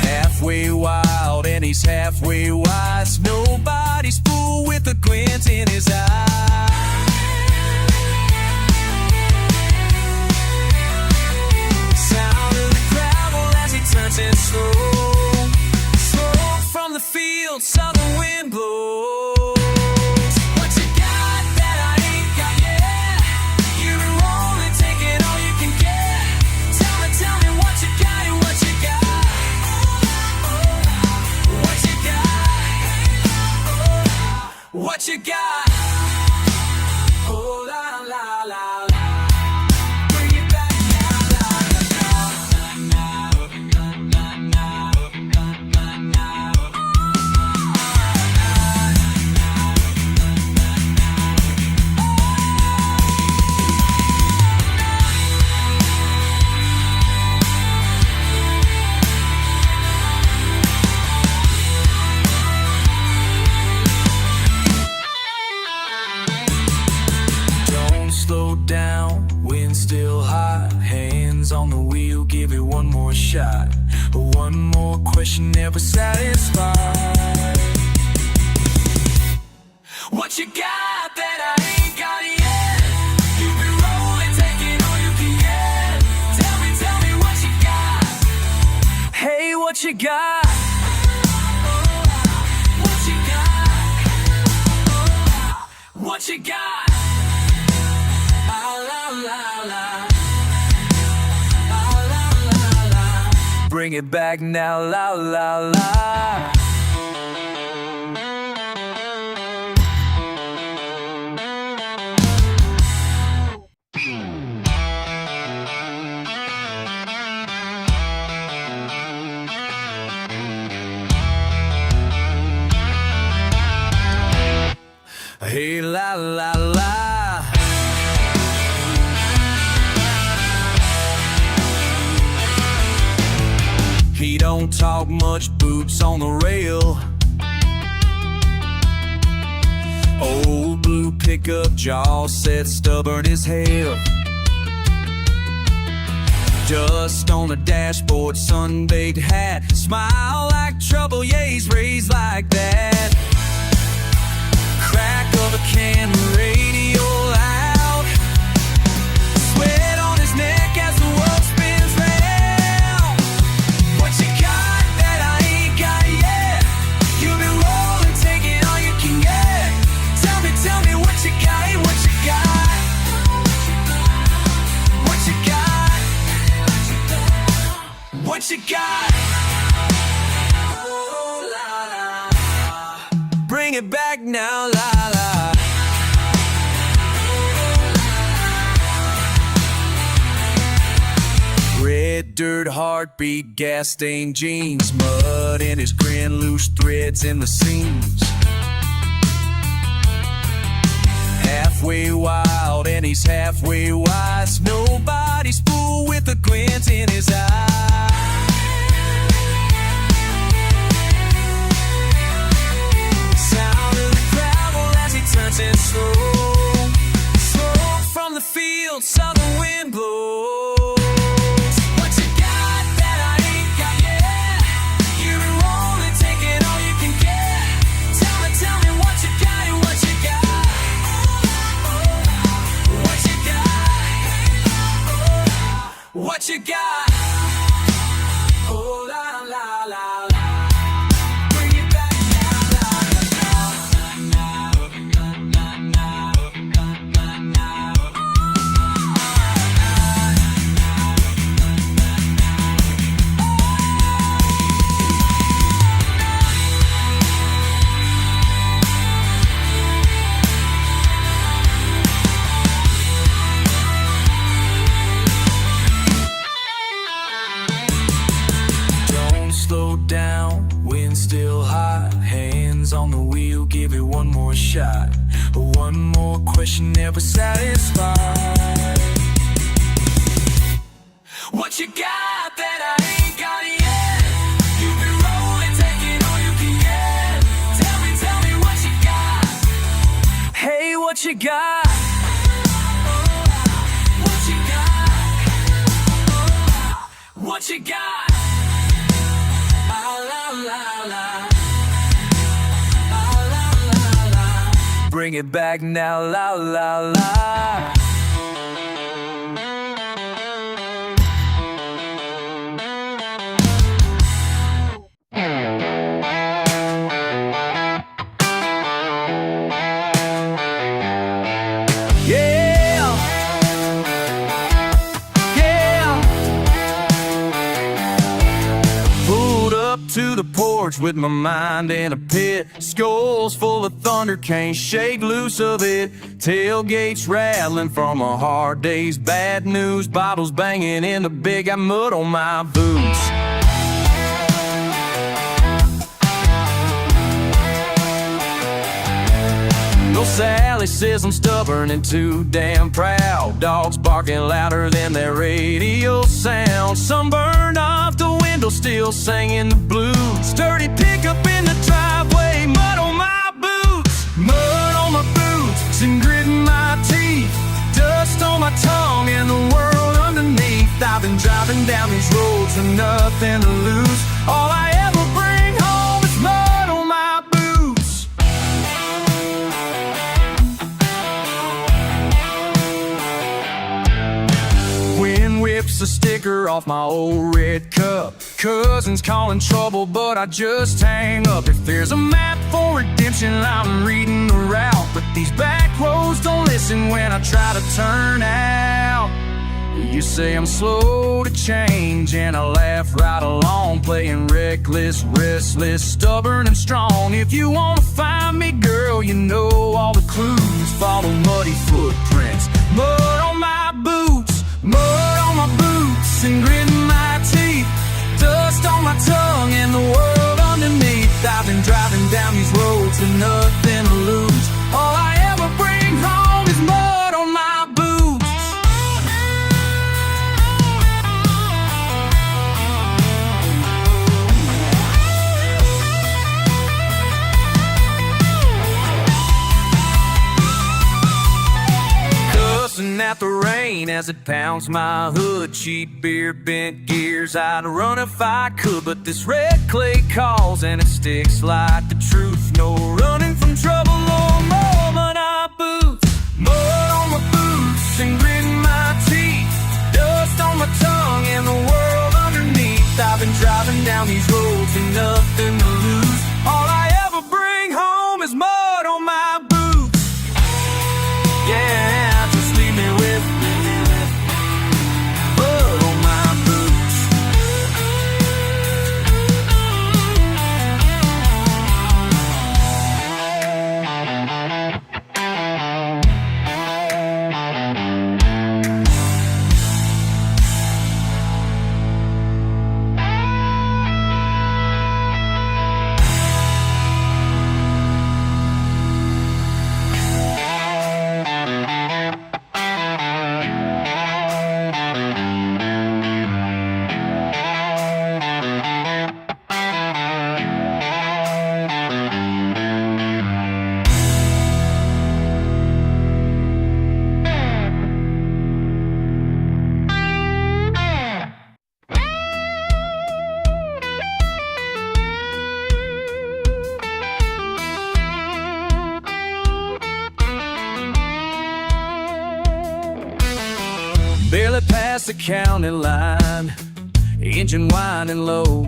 Halfway wild and he's halfway wise. Nobody's fool with a glint in his eye. Sound of the gravel as he turns it slow. Smoke from the field, southern wind blows. What you got that I ain't got yet? You've been rolling, taking all you can get. Tell me what you got, and what you got. What you got? What you got? Oh, la la la la. Bring it back now, la Don't slow down, wind still hot. Hands on the wheel, give it one more shot. One more question, never satisfied. What you got that I ain't got yet? You've been rolling, taking all you can get. Tell me what you got. Hey, what you got? What you got? What you got? La la la la. La la la la. Bring it back now, la la la. Hey, la la la. He don't talk much, boots on the rail. Old blue pickup, jaw set stubborn as hell. Dust on the dashboard, sun-baked hat. Smile like trouble, yeah, he's raised like that. Crack of a can, radio loud. Sweat on his neck as the world spins round. What you got that I ain't got yet? You've been rolling, taking all you can get. what you got? Oh, la, la. Bring it back now, la la. Red dirt, heartbeat, gas stained jeans, mud in his grin, loose threads in the seams. Halfway wild and he's halfway wise. Nobody's fool with a glint in his eye. Sound of the gravel as he turns it slow. Smoke from the field, southern wind blows. What you got that I ain't got yet? You've been rolling, taking all you can get. Tell me what you got and what you got. What you got? What you got? Oh la la la la. Bring it back now, la slow down, wind still hot, hands on the wheel, give it one more shot. One more question, never satisfied. What you got that I ain't got yet? You've been rolling, taking all you can get. Tell me what you got. Hey, what you got? What you got? What you got? Bring it back now, la la la. To the porch with my mind in a pit. Skulls full of thunder, can't shake loose of it. Tailgates rattling from a hard day's bad news. Bottles banging in the big, got mud on my boots. No, Sally says I'm stubborn and too damn proud. Dogs barking louder than their radio sound. Sunburned off the window, still singing the blues. Sturdy pickup in the driveway, mud on my boots. Mud on my boots and grit in my teeth. Dust on my tongue and the world underneath. I've been driving down these roads with nothing to lose. All I ever bring home is mud on my boots. Wind whips a sticker off my old red cup. Cousins calling trouble, but I just hang up. If there's a map for redemption, I'm reading the route. But these back roads don't listen when I try to turn out. You say I'm slow to change, and I laugh right along. Playing reckless, restless, stubborn and strong. If you wanna find me, girl, you know all the clues. Follow muddy footprints, mud on my boots. Mud on my boots and grit in my teeth. Dust on my tongue and the world underneath. I've been driving down these roads with nothing to lose. All I ever bring home is mud on my boots. Cussing at the rain as it pounds my hood. Cheap beer, bent gears, I'd run if I could. But this red clay calls and it sticks like the truth. No running from trouble or more. Mud on my boots, mud on my boots and grit in my teeth. Dust on my tongue and the world underneath. I've been driving down these roads with nothing to lose. All I ever bring home is mud on my boots. Yeah, just leave me with mud on my boots. past the county line, engine whining low,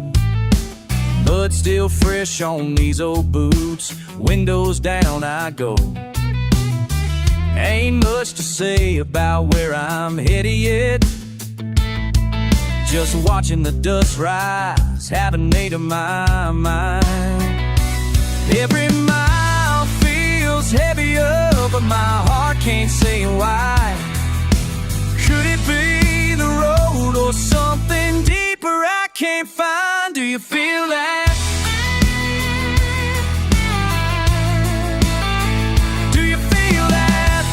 mud still fresh on these old boots, windows down I go. Ain't much to say about where I'm headed yet, just watching the dust rise, having made up my mind. Every mile feels heavier, but my heart can't say why. Could it be the road or something deeper I can't find? Do you feel that? Do you feel that?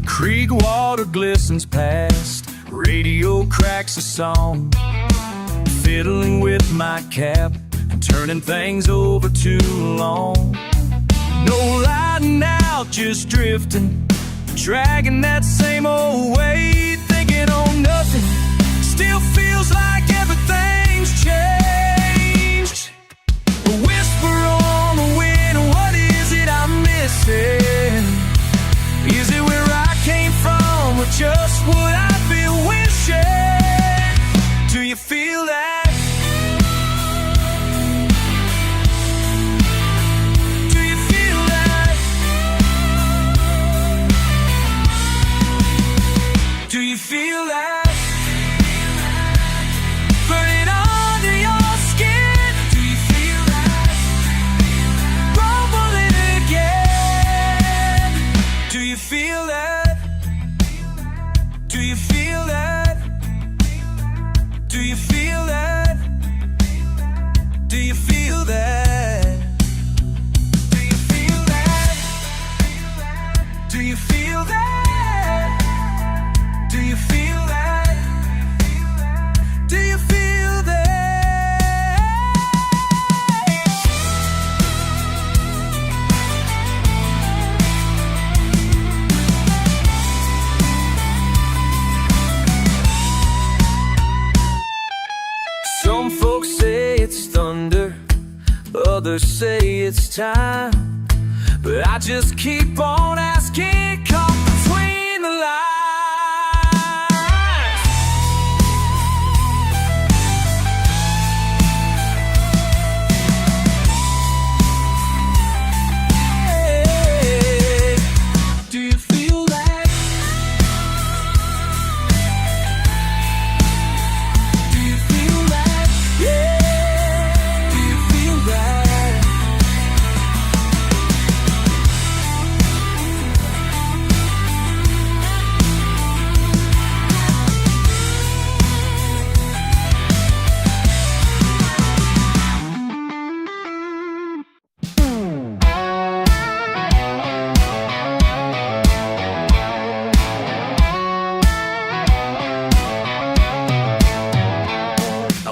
Creek water glistens past, radio cracks a song, fiddling with my cap and turning things over too long. No lighting out, just drifting, dragging that same old way, thinking on nothing. Still feels like everything's changed. A whisper on the wind, what is it I'm missing? Is it where I came from, or just what I've been wishing? Do you feel that? Do you feel that? Burning under your skin. Do you feel that? Rumbling again. Do you feel that? Do you feel that? Do you feel that? Do you feel that? Do you feel that? Do you feel that? Do you feel that? Do you feel that? Some folks say it's thunder, others say it's time, but I just keep on asking, caught between the lines.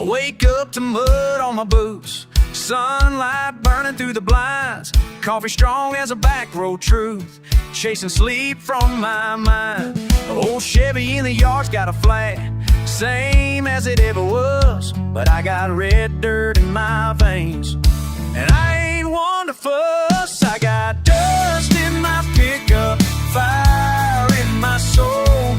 Wake up to mud on my boots, sunlight burning through the blinds, coffee strong as a back road truth, chasing sleep from my mind. Old Chevy in the yard's got a flat, same as it ever was, but I got red dirt in my veins, and I ain't one to fuss. I got dust in my pickup, fire in my soul,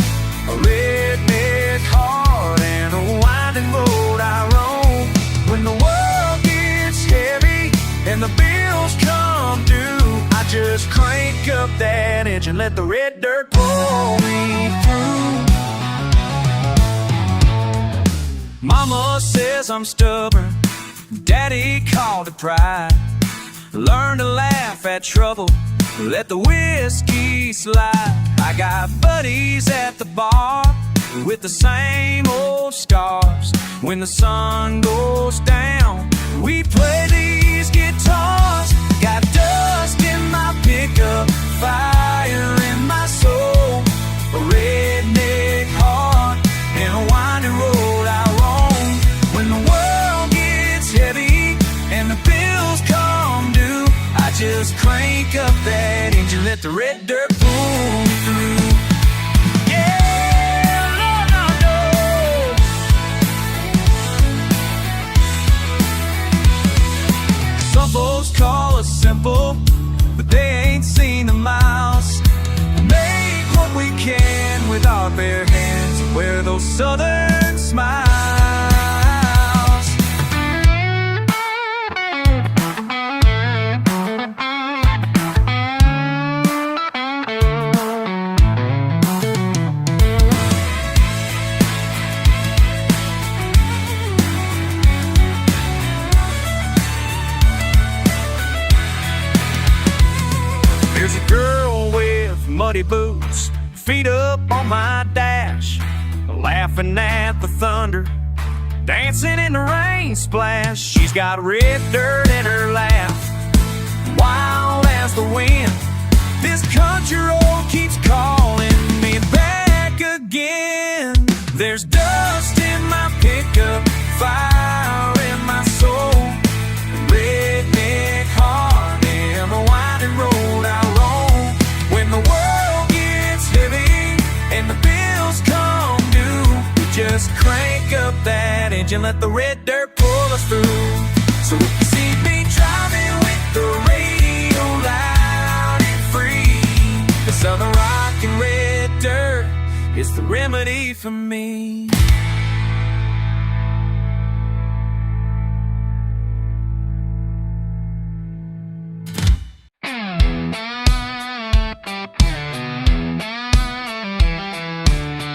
a redneck heart and a winding road I roam. When the world gets heavy and the bills come due, I just crank up that engine, let the red dirt pull me through. Mama says I'm stubborn, Daddy called it pride. Learn to laugh at trouble, let the whiskey slide. I got buddies at the bar with the same old scars. When the sun goes down, we play these guitars. Got dust in my pickup, fire in my soul, a redneck heart and a winding road I roam. When the world gets heavy and the bills come due, I just crank up that engine, let the red dirt pull me through. Some folks call us simple, but they ain't seen the mile. our bare hands and wear those southern smiles. There's a girl with muddy boots, feet up on my dash, laughing at the thunder, dancing in the rain splash. She's got red dirt in her lap, wild as the wind. This country road keeps calling me back again. There's dust in my pickup, fire in my soul, redneck heart in the winding road I roam. When the world gets heavy and the bills come due, we just crank up that engine, let the red dirt pull us through. So if you see me driving with the radio loud and free, the southern rock and red dirt is the remedy for me.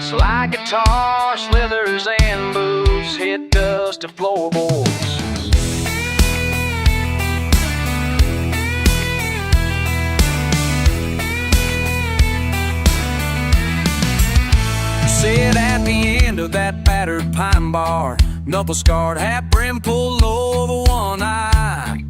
Slide guitar, slithers, and boots, hit dust and floorboards. Sit at the end of that battered pine bar, knuckle scarred, hat brim pulled over one eye.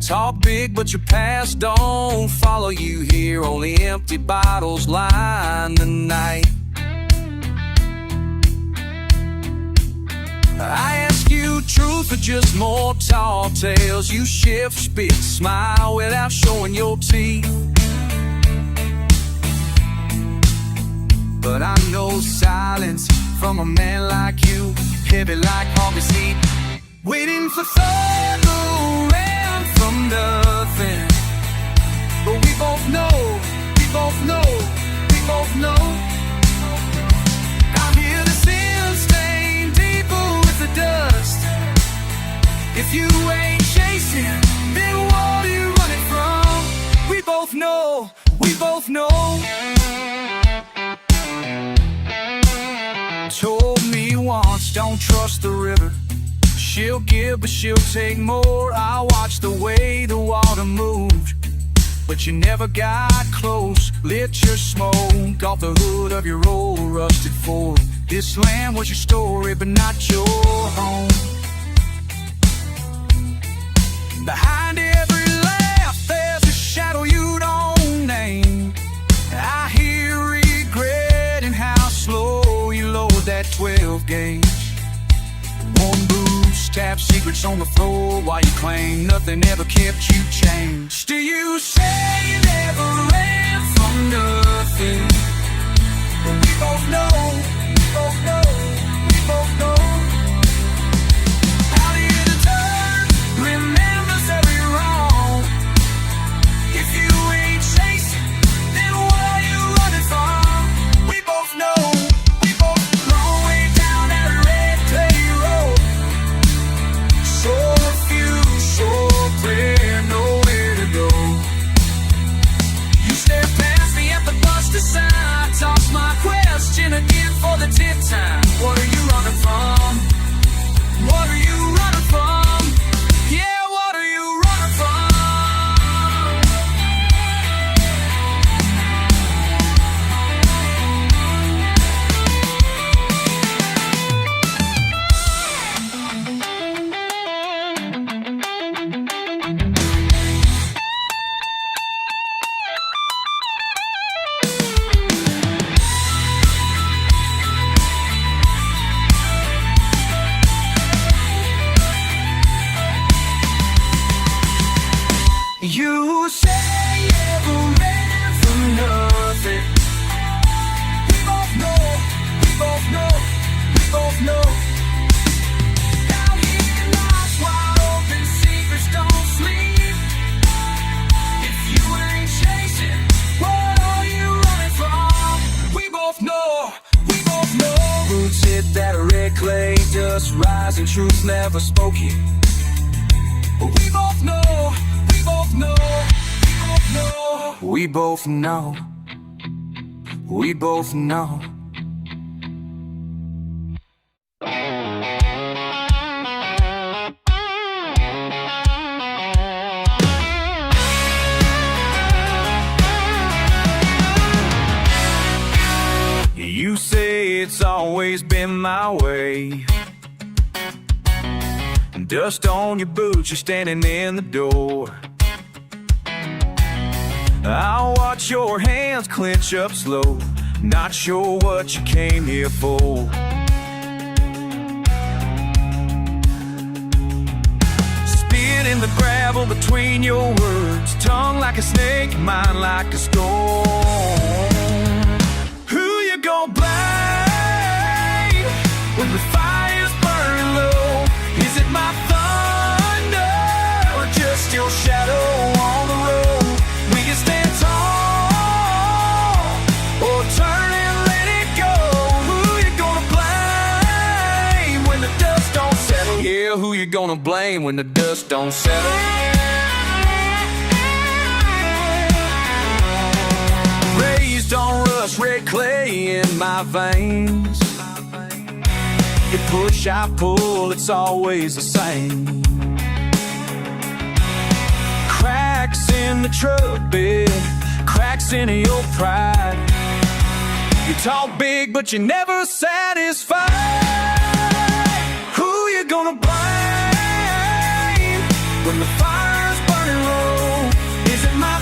Talk big, but your past don't follow you here. Only empty bottles line the night. I ask you truth or just more tall tales. You shift, spit, smile without showing your teeth. But I know silence from a man like you, heavy like August heat, waiting for thunder and from nothing. But we both know, we both know, we both know. I hear the sin stain deeper with the dust. If you ain't chasing, then what are you running from? We both know, we both know. Told me once, don't trust the river. She'll give, but she'll take more. I watched the way the water moved, but you never got close. Lit your smoke off the hood of your old rusted Ford. This land was your story, but not your home. Behind every laugh, there's a shadow you don't name. I hear regret in how slow you load that 12 gauge. Worn boots, tap secrets on the floor, while you claim nothing ever kept you changed. Do you say you never ran from nothing? But we both know, we both know, we both know. How the year to turn remembers every wrong. If you ain't chasing, then what are you running from? We both know, we both long way down that red clay road. So few, so clear, nowhere to go. You stare past me at the bus sign. I toss my question again for the 10th time. What are you running from? What are you running from? Yeah, what are you running from? just rise and truth never spoken. But we both know, we both know, we both know, we both know, we both know. You say it's always been my way. Dust on your boots, you're standing in the door. I'll watch your hands clench up slow, not sure what you came here for. Spinning the gravel between your words, tongue like a snake, mind like a storm. Gonna blame when the fire's burning low? Is it my thunder or just your shadow on the road? We can stand tall or turn and let it go. Who you gonna blame when the dust don't settle? Yeah, who you gonna blame when the dust don't settle? Don't rush, red clay in my veins. You push, I pull, it's always the same. Cracks in the truck bed, cracks in your pride. You talk big, but you're never satisfied. Who you gonna blame when the fire's burning low? Is it my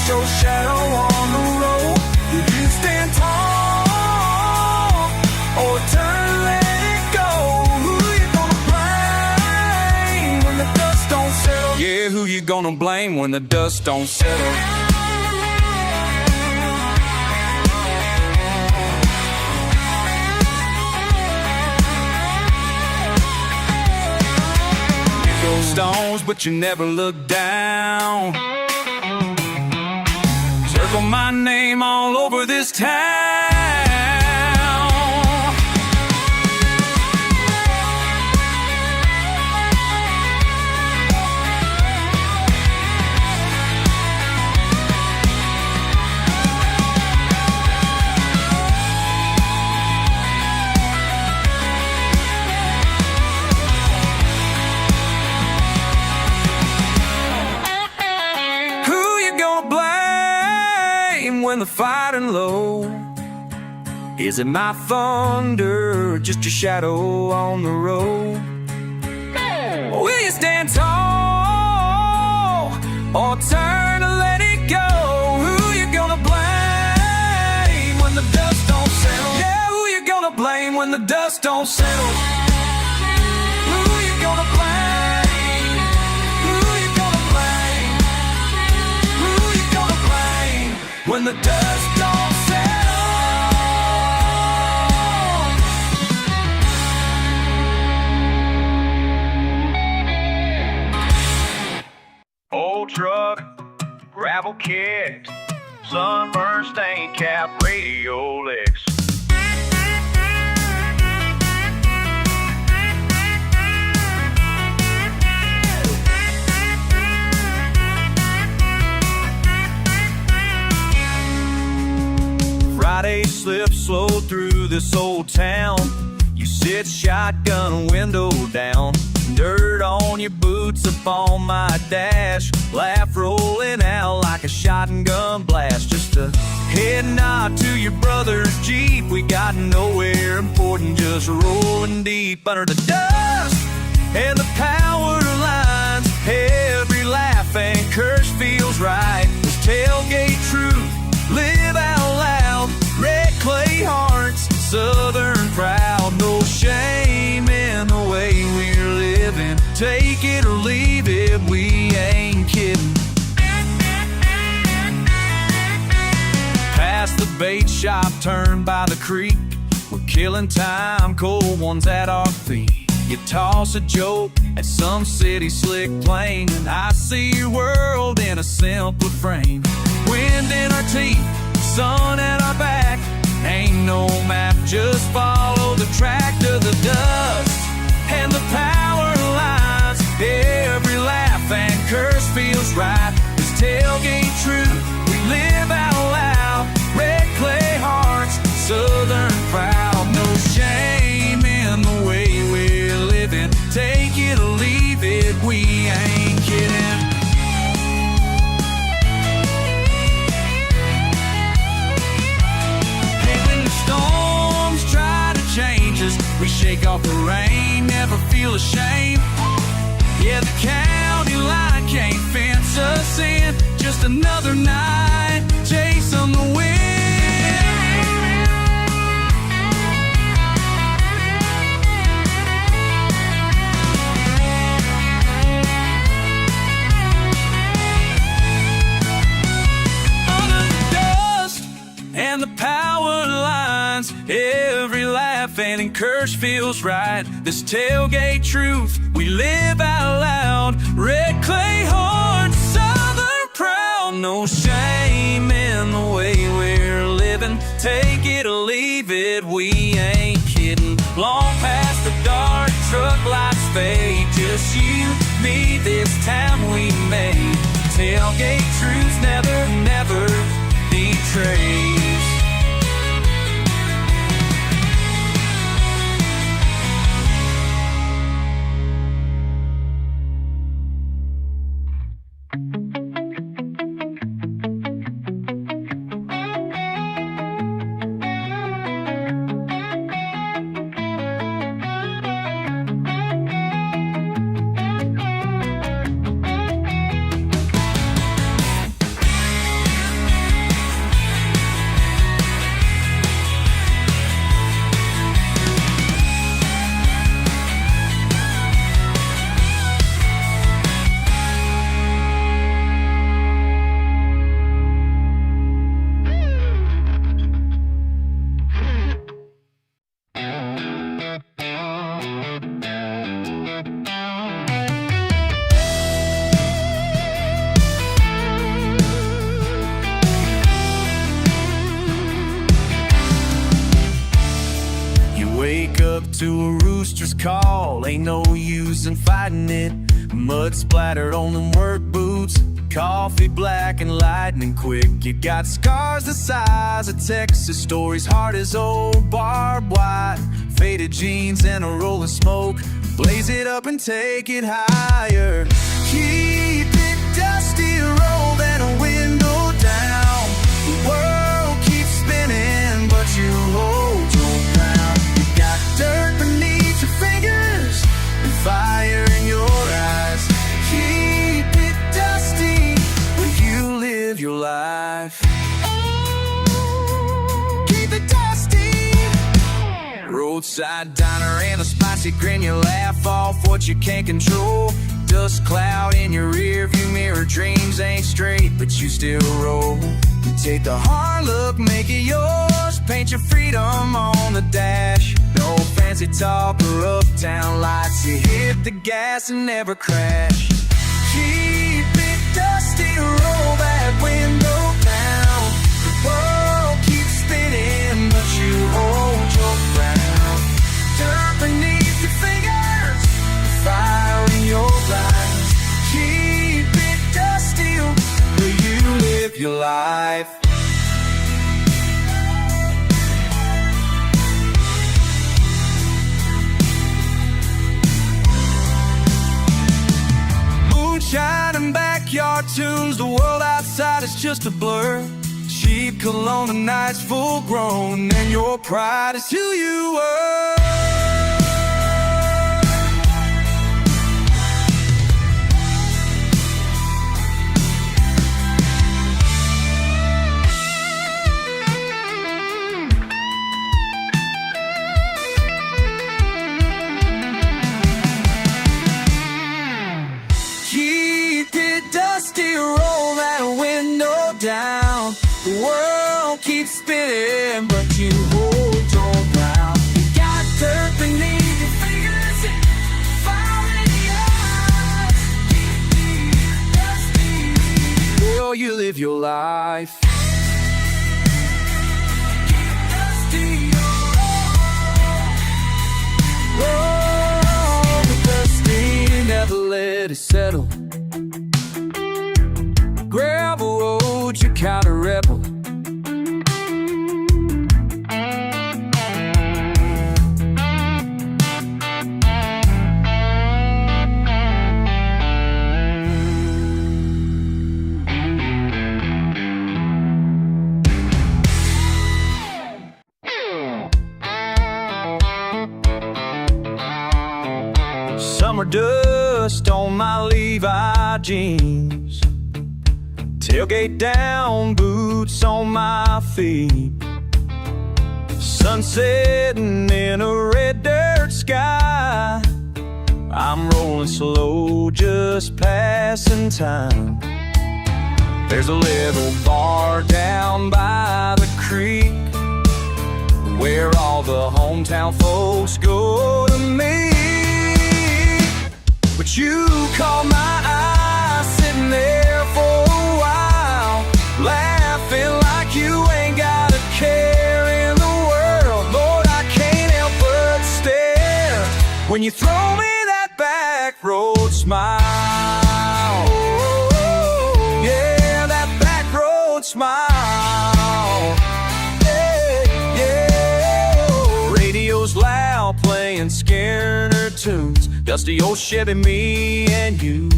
your shadow on the road? Will you stand tall or turn and let it go? Who you gonna blame when the dust don't settle? Yeah, who you gonna blame when the dust don't settle? You throw stones, but you never look down. Circle my name all over this town. When the fighting low, is it my thunder or just your shadow on the road? Will you stand tall or turn and let it go? Who you gonna blame when the dust don't settle? Yeah, who you gonna blame when the dust don't settle? Who you gonna blame? Who you gonna blame? Who you gonna blame when the dust don't settle? Old truck, gravel kicks, sunburn stain cap, radio licks. Friday slips slow through this old town. You sit shotgun window down, dirt on your boots up on my dash, laugh rolling out like a shotgun blast. Just a head nod to your brother's Jeep. We got nowhere important, just rolling deep under the dust and the power lines. Every laugh and curse feels right. This tailgate truth, live out loud. Red clay hearts, southern proud. No shame in the way we're living. Take it or leave it, we ain't kidding. Past the bait shop, turn by the creek. We're killing time, cold ones at our feet. You toss a joke at some city slick plane, and I see your world in a simpler frame. Wind in our teeth, sun at our back. Ain't no map, just follow the track. shake off the rain, never feel ashamed. Yeah, the county line can't fence us in. Just another night, chasing the wind. And the power lines, every laugh and curse feels right. This tailgate truth, we live out loud. Red clay hearts, southern proud. No shame in the way we're living. Take it or leave it, we ain't kidding. Long past the dark truck lights fade. Just you, me, this time we made. Tailgate truth never, never betrays. To a rooster's call, ain't no use in fighting it. Mud splattered on them work boots, coffee black and lightning quick. You got scars the size of Texas, stories hard as old barbed wire. Faded jeans and a roll of smoke, blaze it up and take it higher. Keep it dusty, roll that window down. The world keeps spinning, but you hold your ground. You got dirt beneath your fingers and fire in your eyes. Keep it dusty when you live your life. Keep it dusty. Roadside diner and a spicy grin, you laugh off what you can't control. Dust cloud in your rear view mirror, dreams ain't straight, but you still roll. You take the hard look, make it yours, paint your freedom on the dash. No fancy talk or uptown lights, you hit the gas and never crash. Keep it dusty, roll that window down. The world keeps spinning, but you hold your ground. Dirt beneath your fingers, fire in your eyes. Keep it dusty where you live your life. Moonshine and backyard tunes, the world outside is just a blur. Cheap cologne, the night's full grown, and your pride is who you were. Roll that window down. The world keeps spinning, but you hold your ground. You got dirt beneath your fingers and fire in the eyes. Keep it dusty. Well, you live your life. Keep it dusty. Roll the dusty, never let it settle. Gravel road, you kind of rebel. dust on my Levi jeans, tailgate down, boots on my feet, sun setting in a red dirt sky. I'm rolling slow, just passing time. There's a little bar down by the creek where all the hometown folks go to meet. But you caught my eye sitting there for a while, laughing like you ain't got a care in the world. Lord, I can't help but stare when you throw me that back road smile. Yeah, that back road smile. Loud playing Skynyrd tunes, dusty old Chevy, me and you.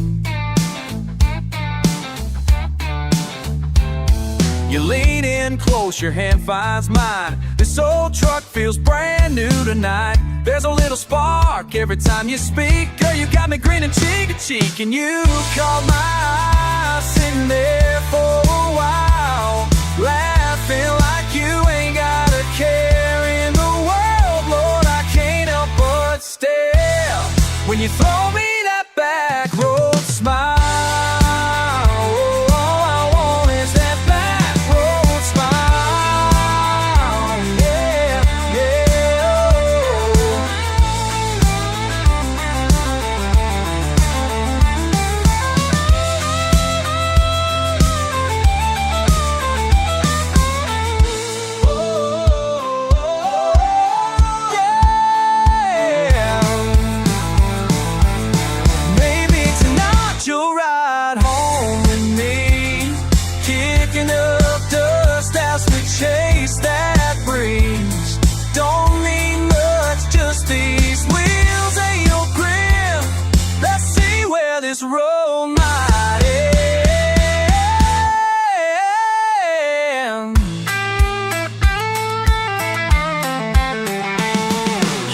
You lean in close, your hand finds mine. This old truck feels brand new tonight. There's a little spark every time you speak. Girl, you got me grinning cheek to cheek. And you caught my eye sitting there for a while, laughing like you ain't got a care in the world. Stare when you throw me that back road smile. All I want is that back road smile. Yeah, chase that breeze. Don't need much, just these wheels ain't no grip. Let's see where this road might end.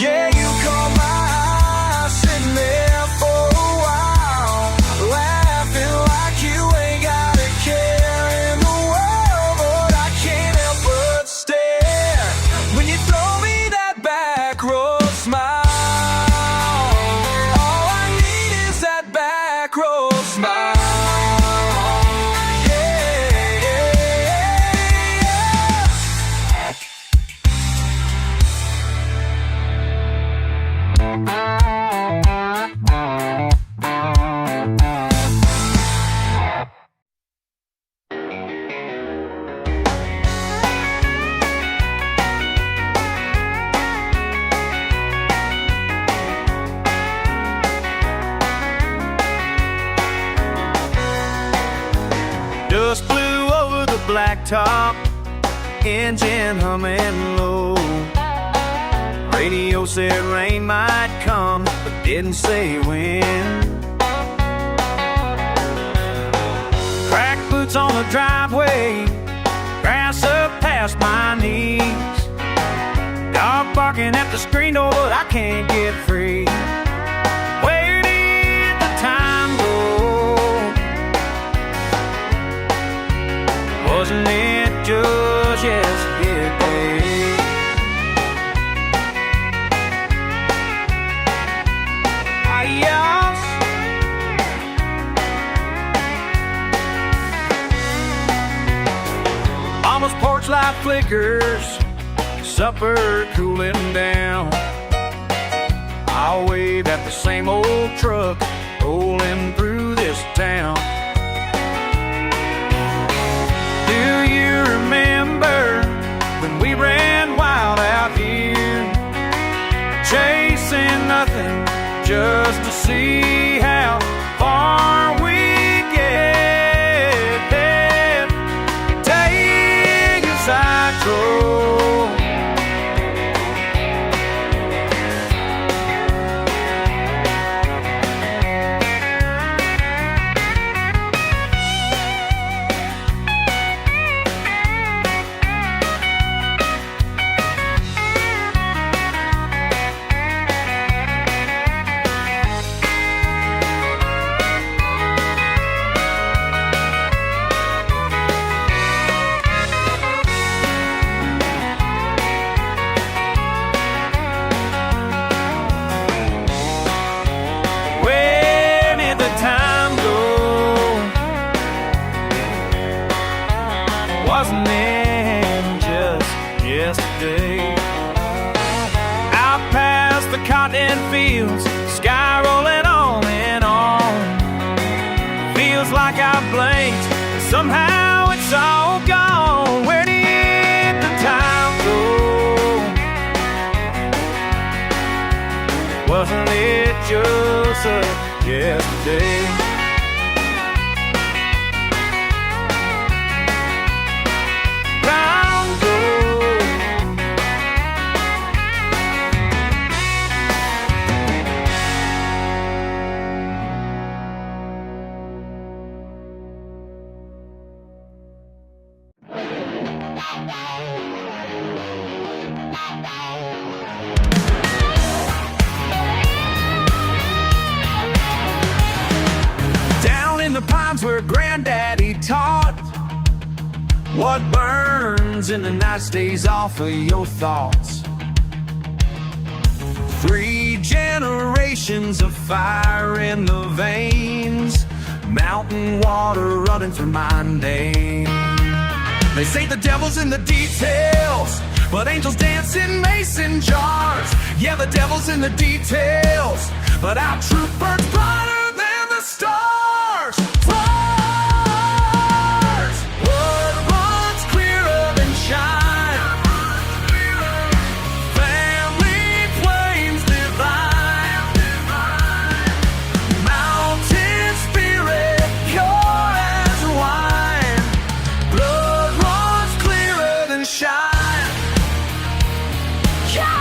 Yeah, you caught my eye sitting there for a while, laughing like you ain't got a care in the world. But I can't help but stare when you throw me that back road smile. All I need is that back road smile. Dust flew over the blacktop, engine humming low. Radio said rain might come, but didn't say when. Cracked boots on the driveway, grass up past my knees. Dog barking at the screen door, but I can't get free. Where did the time go? Wasn't it just yesterday? Adios. Mama's porch light flickers, supper cooling down. I'll wave at the same old truck rolling through this town. Do you remember when we ran wild out here, chasing nothing just to see how far we get? Take a side road. Wasn't it just yesterday? Out past the cotton fields, sky rolling on and on. Feels like I blinked, somehow it's all gone. Where did the time go? Wasn't it just yesterday? Where Granddaddy taught what burns in the night stays off of your thoughts. 3 generations of fire in the veins, mountain water running through my name. They say the devil's in the details, but angels dance in mason jars. Yeah, the devil's in the details, but our truth burns brighter than the stars. Blood runs clearer than shine. Family flames divine. Mountain spirit pure as wine. Blood runs clearer than shine. Yeah.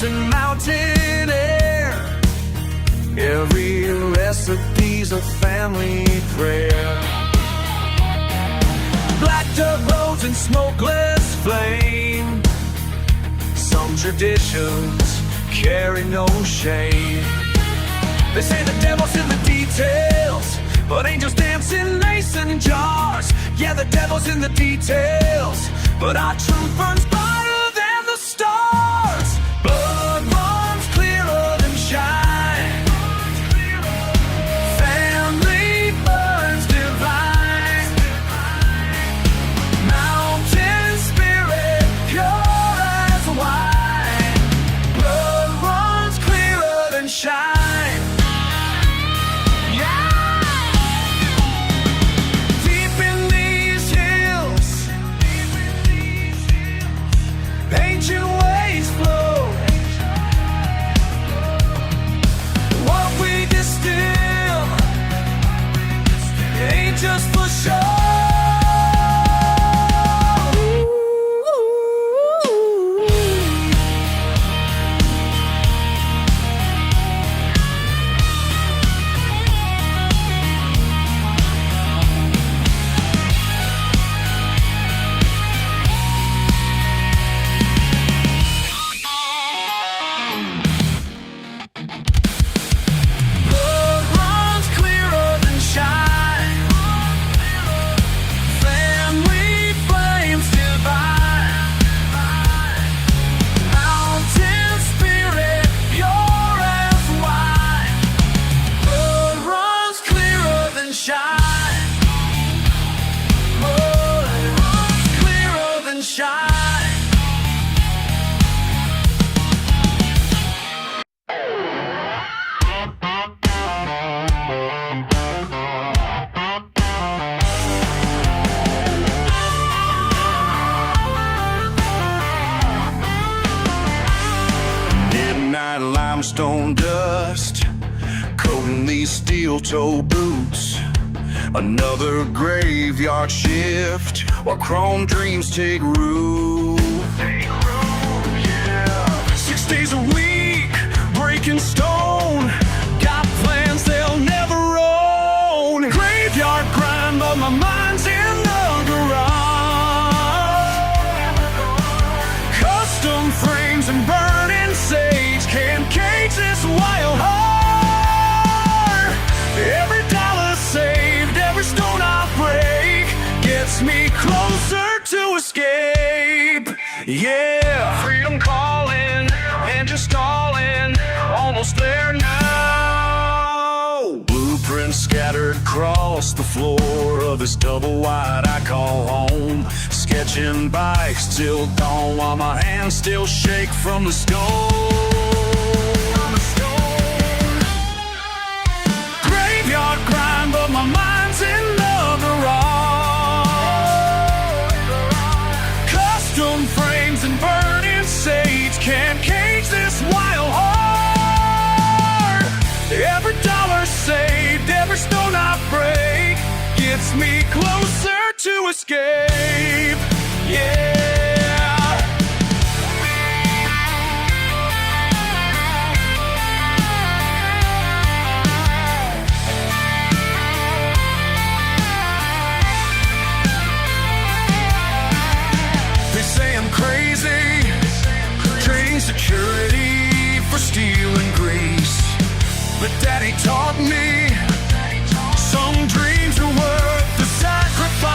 And mountain air, every recipe's a family prayer. Black dirt roads and smokeless flame, some traditions carry no shame. They say the devil's in the details, but angels dance in mason jars. Yeah, the devil's in the details, but our truth burns brighter than the stars. Blood runs clearer than shine. Family burns divine. Mountain spirit pure as wine. Blood runs clearer than shine. Yeah. Deep in these hills, ancient ways flow. Just for sure. Blood runs clearer than shine. Limestone dust coating these steel-toe boots. Another graveyard shift while chrome dreams take root. 6 days a week, breaking stone. Got plans they'll never own. Graveyard grind, but my mind's in the garage. Custom frames and burning sage can't cage this wild heart. Every dollar saved, every stone I break gets me closer to escape. Yeah, freedom calling and just stalling, almost there now. Blueprints scattered across the floor of this double wide I call home. Sketching bikes till dawn while my hands still shake from the stone. Graveyard grind, but my mind's in the garage. Custom frames and burning sage can't cage this wild heart. Every dollar saved, every stone I break gets me closer to escape. Yeah. They say I'm crazy, trading security for steel and grease. But Daddy taught me some dreams are worth the sacrifice.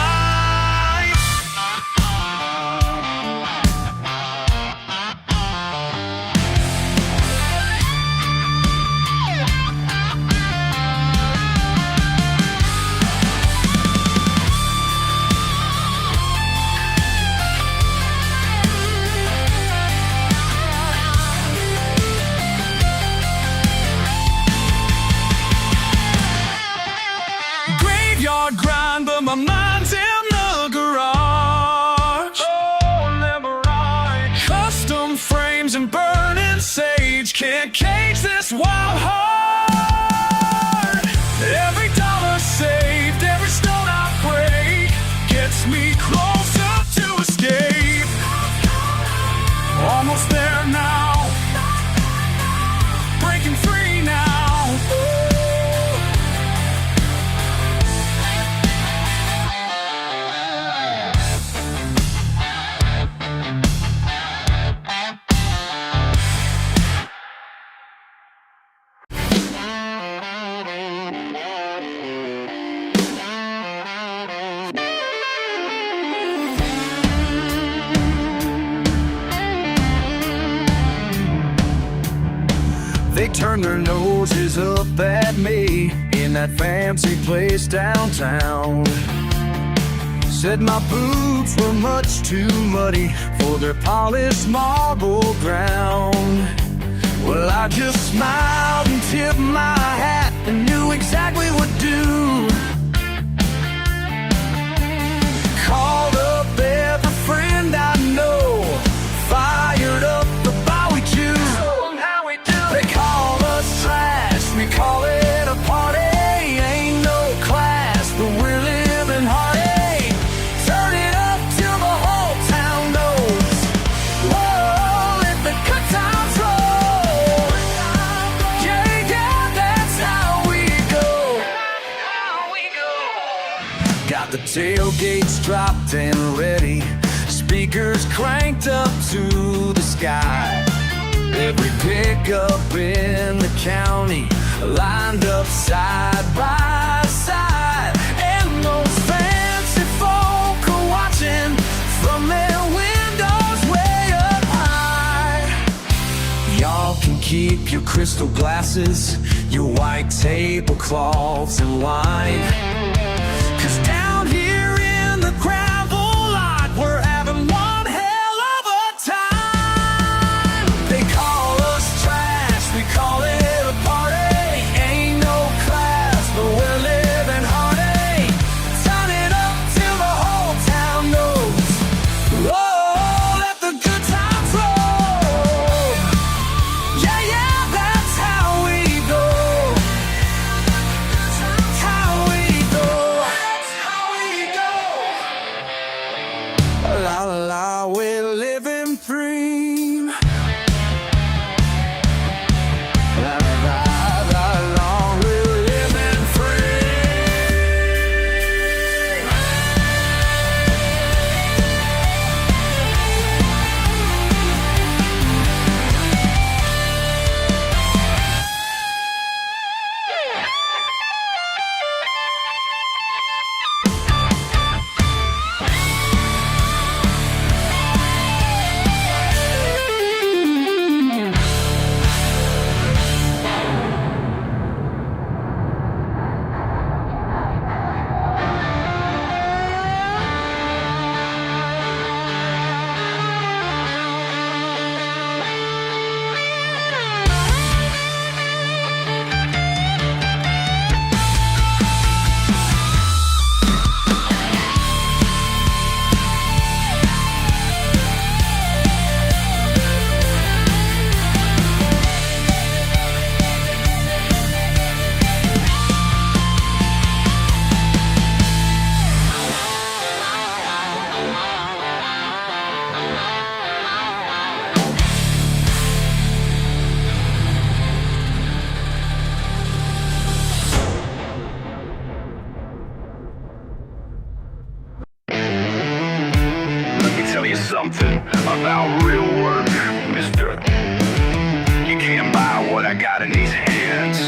Graveyard grind, but my mind's in the garage. Oh, never right. Custom frames and burning sage can't cage this wild heart. Every dollar saved, every stone I break gets me closer to escape. Almost there now, breaking free now. Ooh. They turn their noses up at me in that fancy place downtown. Said my boots were much too muddy for their polished marble ground. Well, I just smiled and tipped my hat and knew exactly what to do. Called up every friend I know, fired up the Bowie Jew. They call us trash, we call it a party. Ain't no class, but we're living hearty. Turn it up till the whole town knows. Whoa, let the good times roll. Yeah, yeah, that's how we go. Got the tailgates dropped and ready, speakers cranked up to the sky. Every pickup in the county lined up side by side. And those fancy folk are watching from their windows way up high. Y'all can keep your crystal glasses, your white tablecloths and wine. 'Cause down here in the gravel lot, we're having one hell of a time. They call us trash, we call it a party. Ain't no class, but we're living hearty. Turn it up till the whole town knows. Oh, let the good times roll. Yeah, yeah, that's how we go. How we go. something about real work, mister. You can't buy what I got in these hands.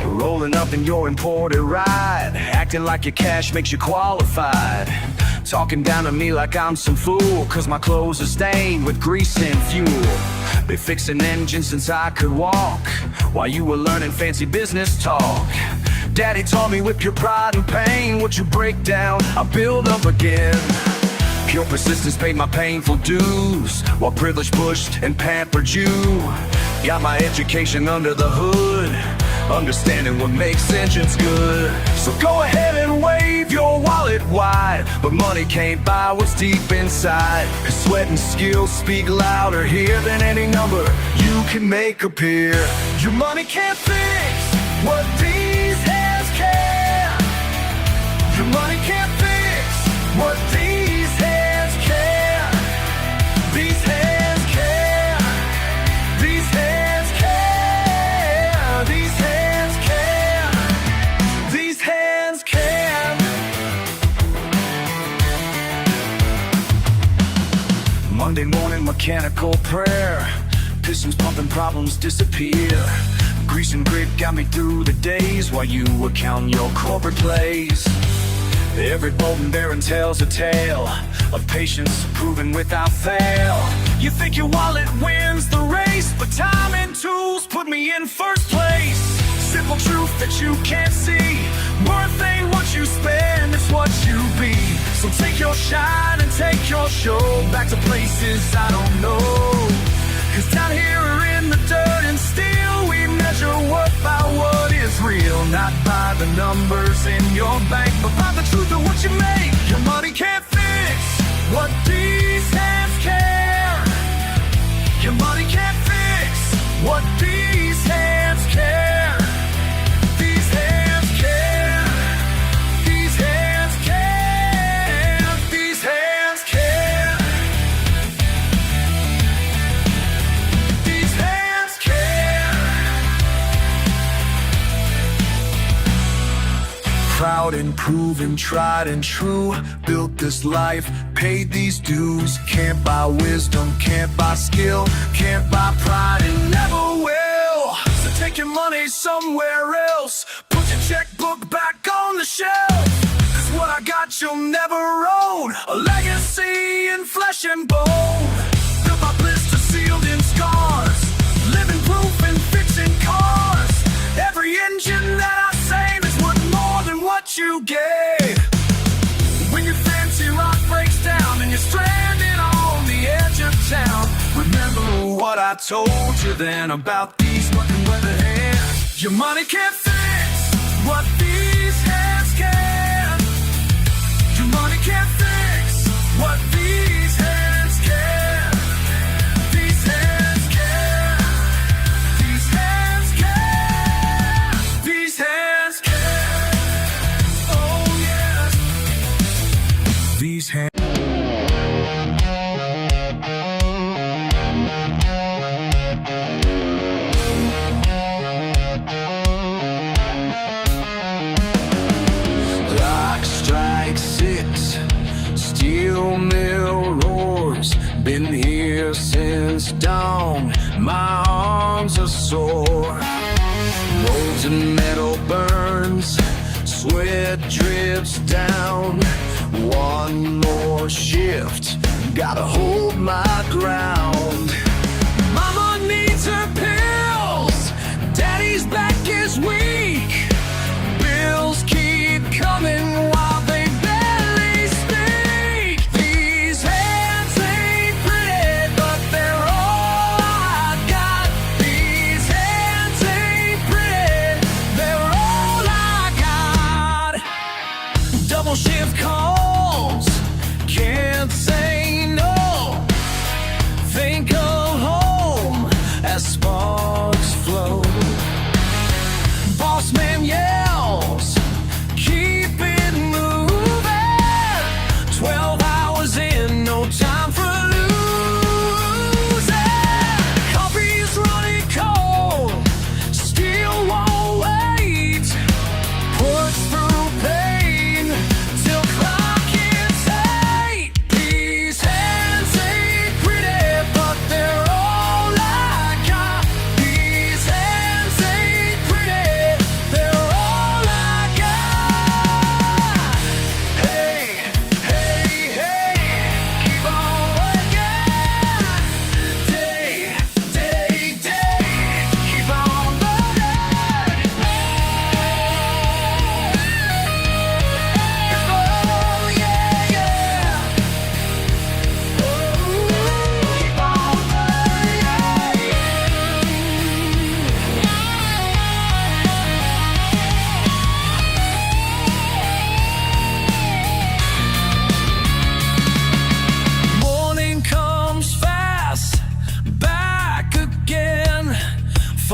Rolling up in your imported ride, acting like your cash makes you qualified. Talking down to me like I'm some fool, cause my clothes are stained with grease and fuel. Been fixing engines since I could walk, while you were learning fancy business talk. Daddy taught me with your pride and pain, what you break down, I build up again. Pure persistence paid my painful dues, while privilege pushed and pampered you. Got my education under the hood, understanding what makes engines good. So go ahead and wave your wallet wide, but money can't buy what's deep inside. Cause sweat and skill speak louder here than any number you can make appear. Your money can't fix what these hands can. Your money can't fix what these hands can. These hands can. These hands can. These hands can. These hands can. Monday morning mechanical prayer, pistons pumping, problems disappear. Grease and grit got me through the days while you were counting your corporate plays. Every bolt and bearing tells a tale of patience proven without fail. You think your wallet wins the race, but time and tools put me in first place. Simple truth that you can't see, worth ain't what you spend, it's what you be. So take your shine and take your show back to places I don't know. Cause down here in the dirt and steel, we measure worth by what is real. Not by the numbers in your bank, but by the truth of what you make. Your money can't fix what these hands can. Your money can't fix what these hands can. These hands can. These hands can. These hands can. These hands can. Proud and proven, tried and true, built this life, paid these dues. Can't buy wisdom, can't buy skill, can't buy pride, and never will. So take your money somewhere else, put your checkbook back on the shelf. Cause what I got you'll never own, a legacy in flesh and bone. Built by blisters sealed in scars, living proof in fixing cars. Every engine that I save is worth more than what you gave. When your fancy rock breaks down and you're stranded on the edge of town, remember what I told you then about these fucking weather hands. Your money can't fix what these hands can. Your money can't fix what these hands can. These hands can. These hands can. These hands can. Oh yes. These hands. Clock strikes 6, steel mill roars. Been here since dawn, my arms are sore. Molten metal burns, sweat drips down. One more shift, gotta hold my ground. Mama needs her pills, Daddy's back is weak. Bills keep coming while they barely speak. These hands ain't pretty, but they're all I got. These hands ain't pretty, they're all I got. Double shift calls, can't say no. Think of home as far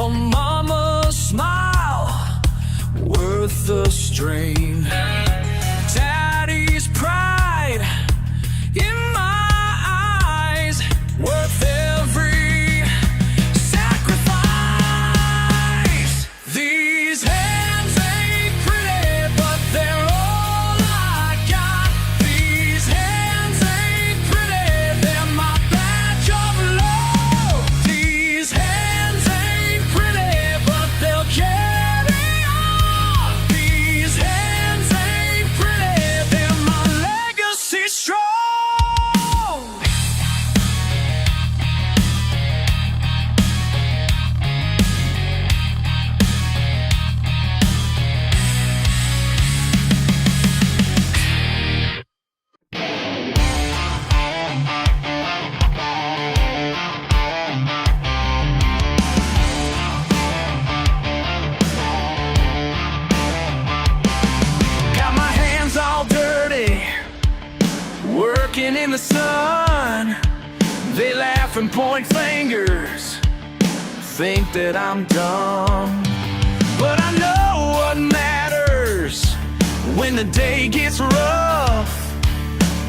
for mama's smile, worth the strain. Daddy's pride in my eyes, worth every sacrifice. These hands ain't pretty, but they're all I got. These hands ain't pretty, they're my badge of love. These hands ain't pretty, but they'll carry on. These hands ain't pretty, they're my legacy strong. Got my hands all dirty, working in the sun. They laugh and point fingers, think that I'm dumb. But I know what matters when the day gets rough.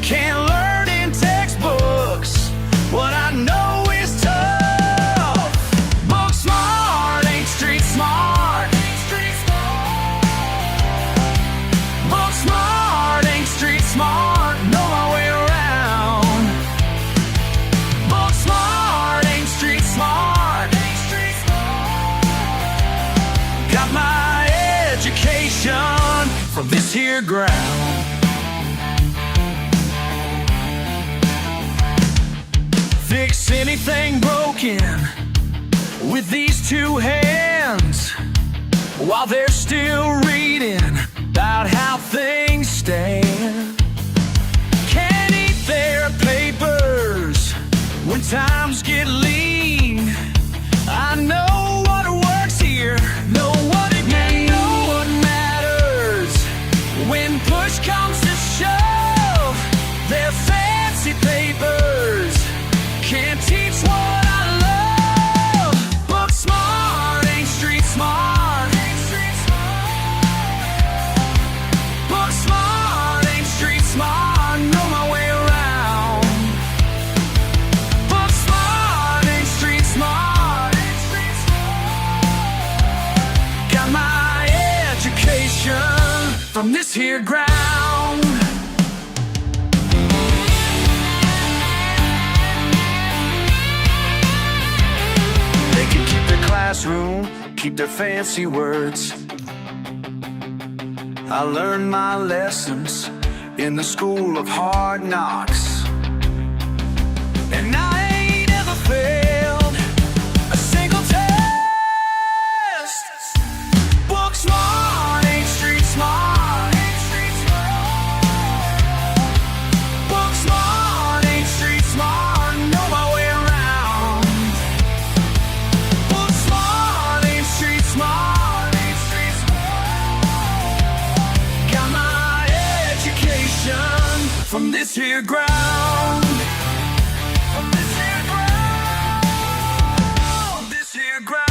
Can't learn in textbooks what I know is tough. Book smart, ain't street smart. Book smart, ain't street smart, know my way around. Book smart, ain't street smart. Got my education from this here ground. Fix anything broken with these two hands, while they're still reading about how things stand. Can't eat their papers when times get lean. I know what works here, know what it means. Know what matters when push comes to shove. Their fancy papers can't teach what I love. Book smart, ain't street smart. Book smart, ain't street smart, know my way around. Book smart, ain't street smart. Got my education from this here ground. They can keep their classroom, keep their fancy words. I learned my lessons in the school of hard knocks, and I ain't ever failed a single test. Book smart, ain't street smart. Book smart, ain't street smart, know my way around. Book smart, ain't street smart. Got my education from this here ground. From this here ground. This here ground.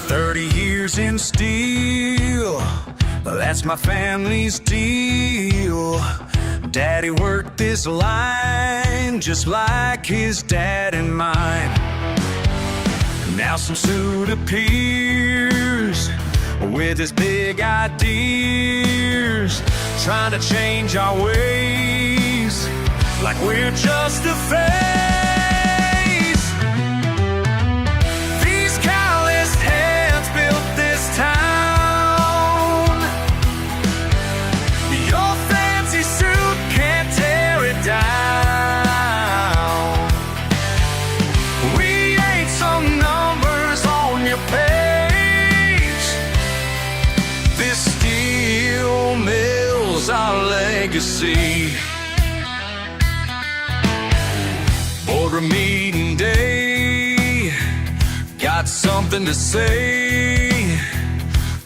30 years in steel, that's my family's deal. Daddy worked this line just like his dad and mine. Now some suit appears with his big ideas, trying to change our ways like we're just a phase. These calloused hands built this town. Your fancy suit can't tear it down. We ain't some numbers on your page. This steel mill's our legacy. for a meeting day. Got something to say.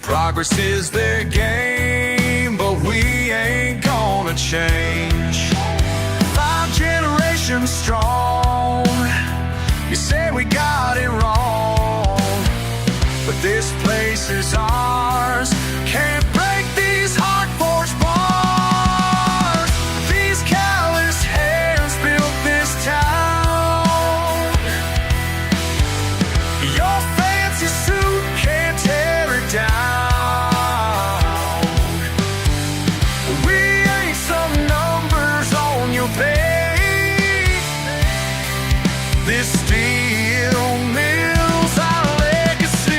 Progress is their game, but we ain't gonna change. 5 generations strong. You say we got it wrong, But this place is ours. can't break these hard-forged bars. These callous hands built this town. Your fancy suit can't tear it down. We ain't some numbers on your page. This steel mill's our legacy.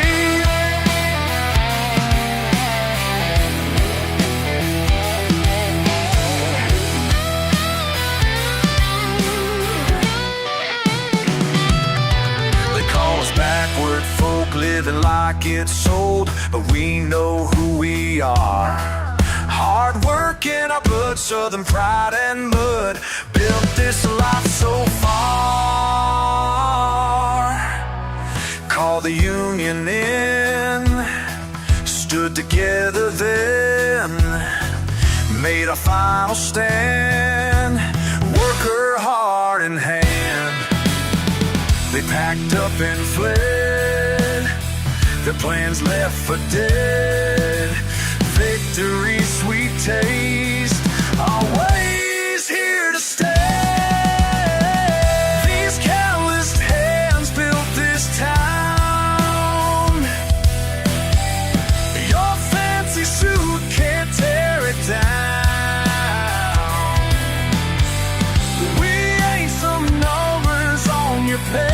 They call us backward folk, living like it's sold, but we know who we are. Hard work in our blood, southern pride and mud, built this life so far. Call the union in, stood together then, made a final stand, worker heart in hand. They packed up and fled, their plans left for dead. Victory's sweet taste, always here to stay. These calloused hands built this town. Your fancy suit can't tear it down. We ain't some numbers on your page.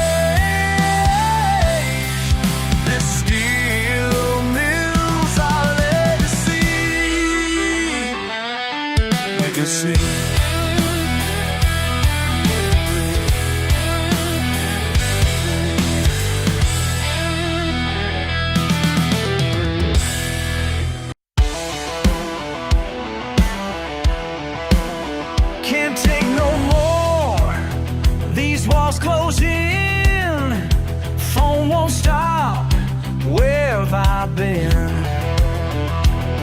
This steel mill's our legacy. Legacy. Can't take no more. These walls close in. Phone won't stop. Where have I been?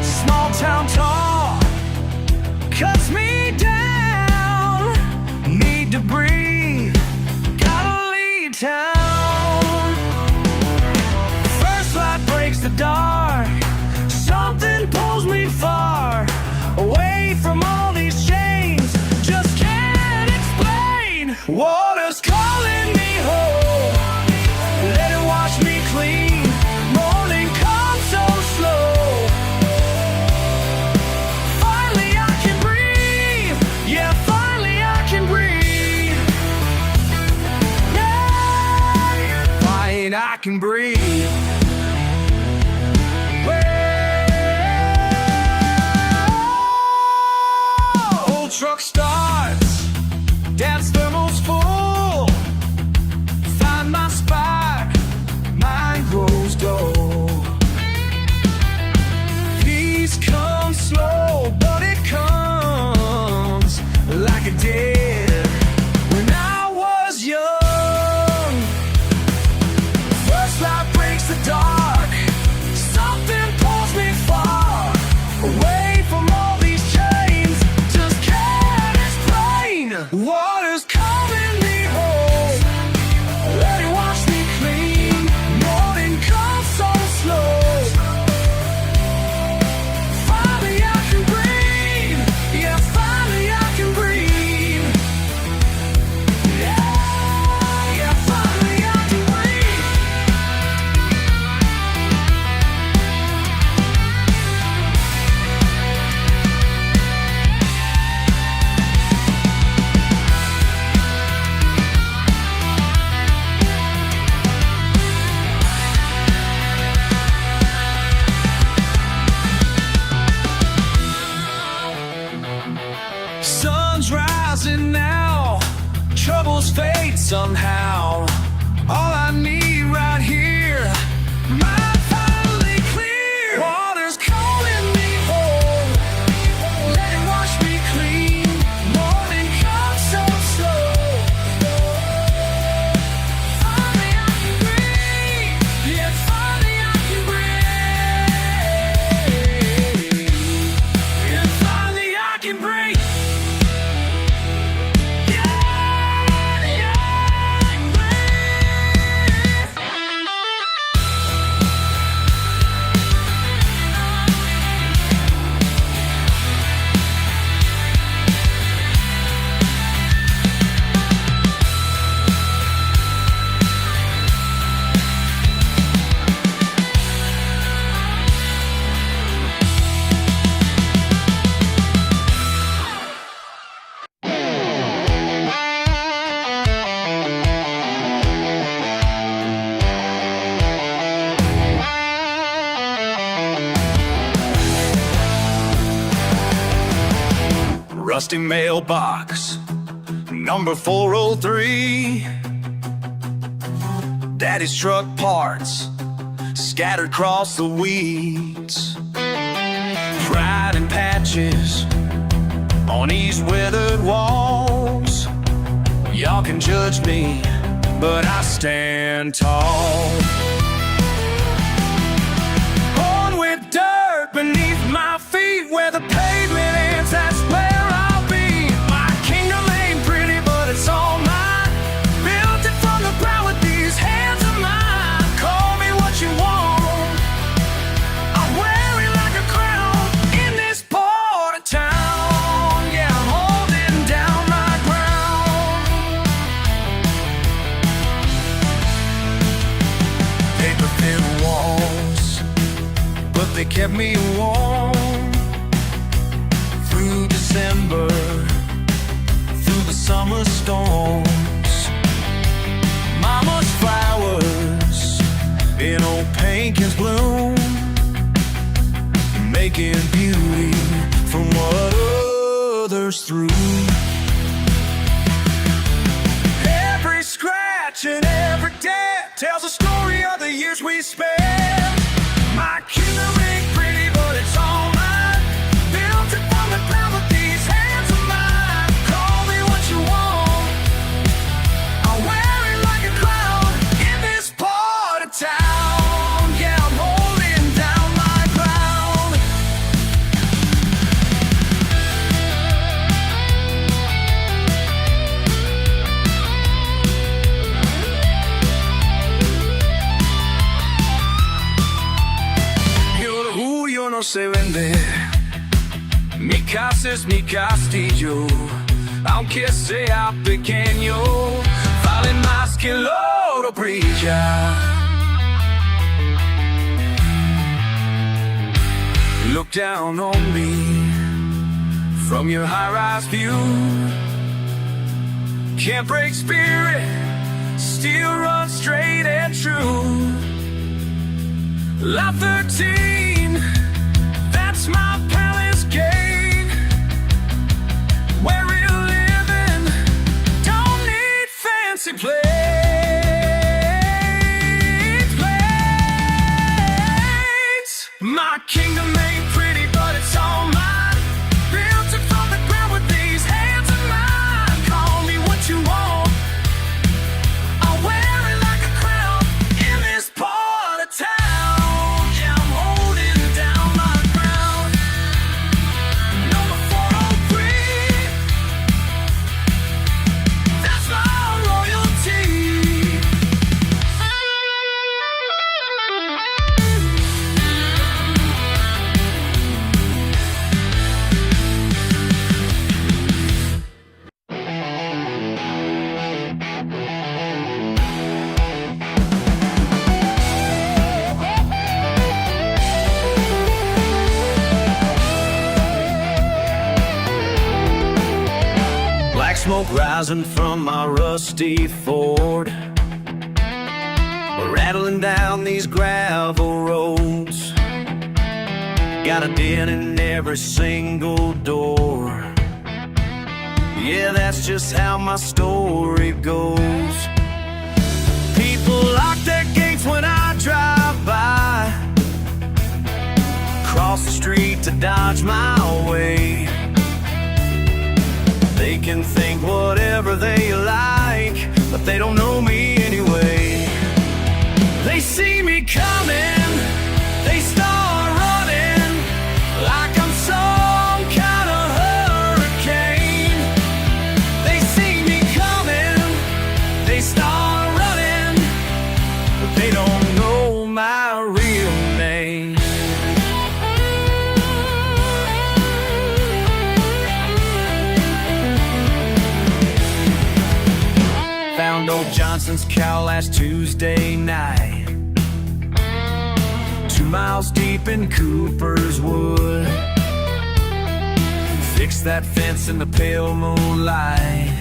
Small town talk cuts me down. Need to breathe. Gotta leave town. First light breaks the dark. Something pulls me far away from all these chains. Just can't explain. Water's calling me home. Let it wash me clean. Morning comes so slow. Finally I can breathe. Yeah, finally I can breathe. Yeah, finally I can breathe. Old truck starts, dad's thermal's full. Find my spot, mine grows dull. Peace comes slow, but it comes like it did when I was young. First light breaks the dark. Something pulls me far away from all these chains. Just can't explain. Water's calling me home. Let it wash me clean. Morning comes so slow. Finally I can breathe. Yeah, finally I can breathe. Yeah, yeah, finally I can breathe. Sun's rising now, troubles fade somehow. All I need right here, mind finally clear. Water's calling me home. Let it wash me clean. Morning comes so slow. rusty mailbox, number 403. Daddy's truck parts scattered across the weeds. Pride and patches on these weathered walls. Y'all can judge me, but I stand tall. Born with dirt beneath my feet, where the pavement ends, that's where I'll be. My kingdom ain't pretty, but it's all mine. Built it from the ground with these hands of mine. Call me what you want, I'll wear it like a crown. In this part of town, yeah, I'm holding down my ground. Paper thin walls, but they kept me warm. Through December, through the summer storms. Mama's flowers in old Pankins bloom, making beauty from what others threw. Every scratch and every dent tells a story of the years we spent. My kingdom ain't pretty, but it's all mine. Built it from the ground with these hands of mine. Call me what you want, I'll wear it like a clown. In this part of town, yeah, I'm holding down my ground. Yo no se vende, mi casa es mi castillo, aunque sea pequeño, vale más que el oro brilla. Look down on me from your high-rise view. Can't break spirit, still run straight and true. Lot 13, that's my palace gate, where we're living, don't need fancy plates. My kingdom ain't pretty, but it's all mine. Built it from the ground with these hands of mine. Call me what you want, I'll wear it like a crown. In this part of town, yeah, I'm holding down my ground. Number 403, that's my royalty. Black smoke rising from my rusty Ford, we're rattling down these gravel roads. Got a dent in every single door. Yeah, that's just how my story goes. People lock their gates when I drive by, cross the street to dodge my way. They can think whatever they like, but they don't know me anyway. They see me coming, they start running, like I'm some kind of hurricane. They see me coming, they start running, but they don't know my real name. Found old Johnson's cow last Tuesday night, 2 miles deep in Cooper's Wood. Fixed that fence in the pale moonlight,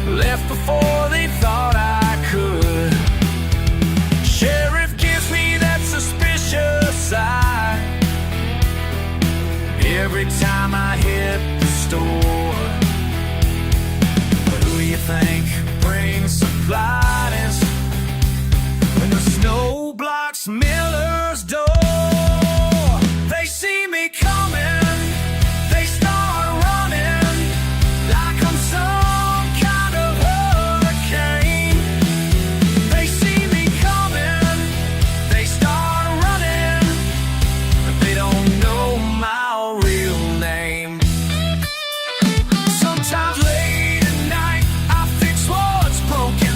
left before they thought I could. Sheriff gives me that suspicious eye every time I hit the think brings supplies when the snow blocks Miller's door. They see me coming, they start running like I'm some kind of hurricane. They see me coming, they start running, but they don't know my real name. Sometimes late at night I fix what's broken,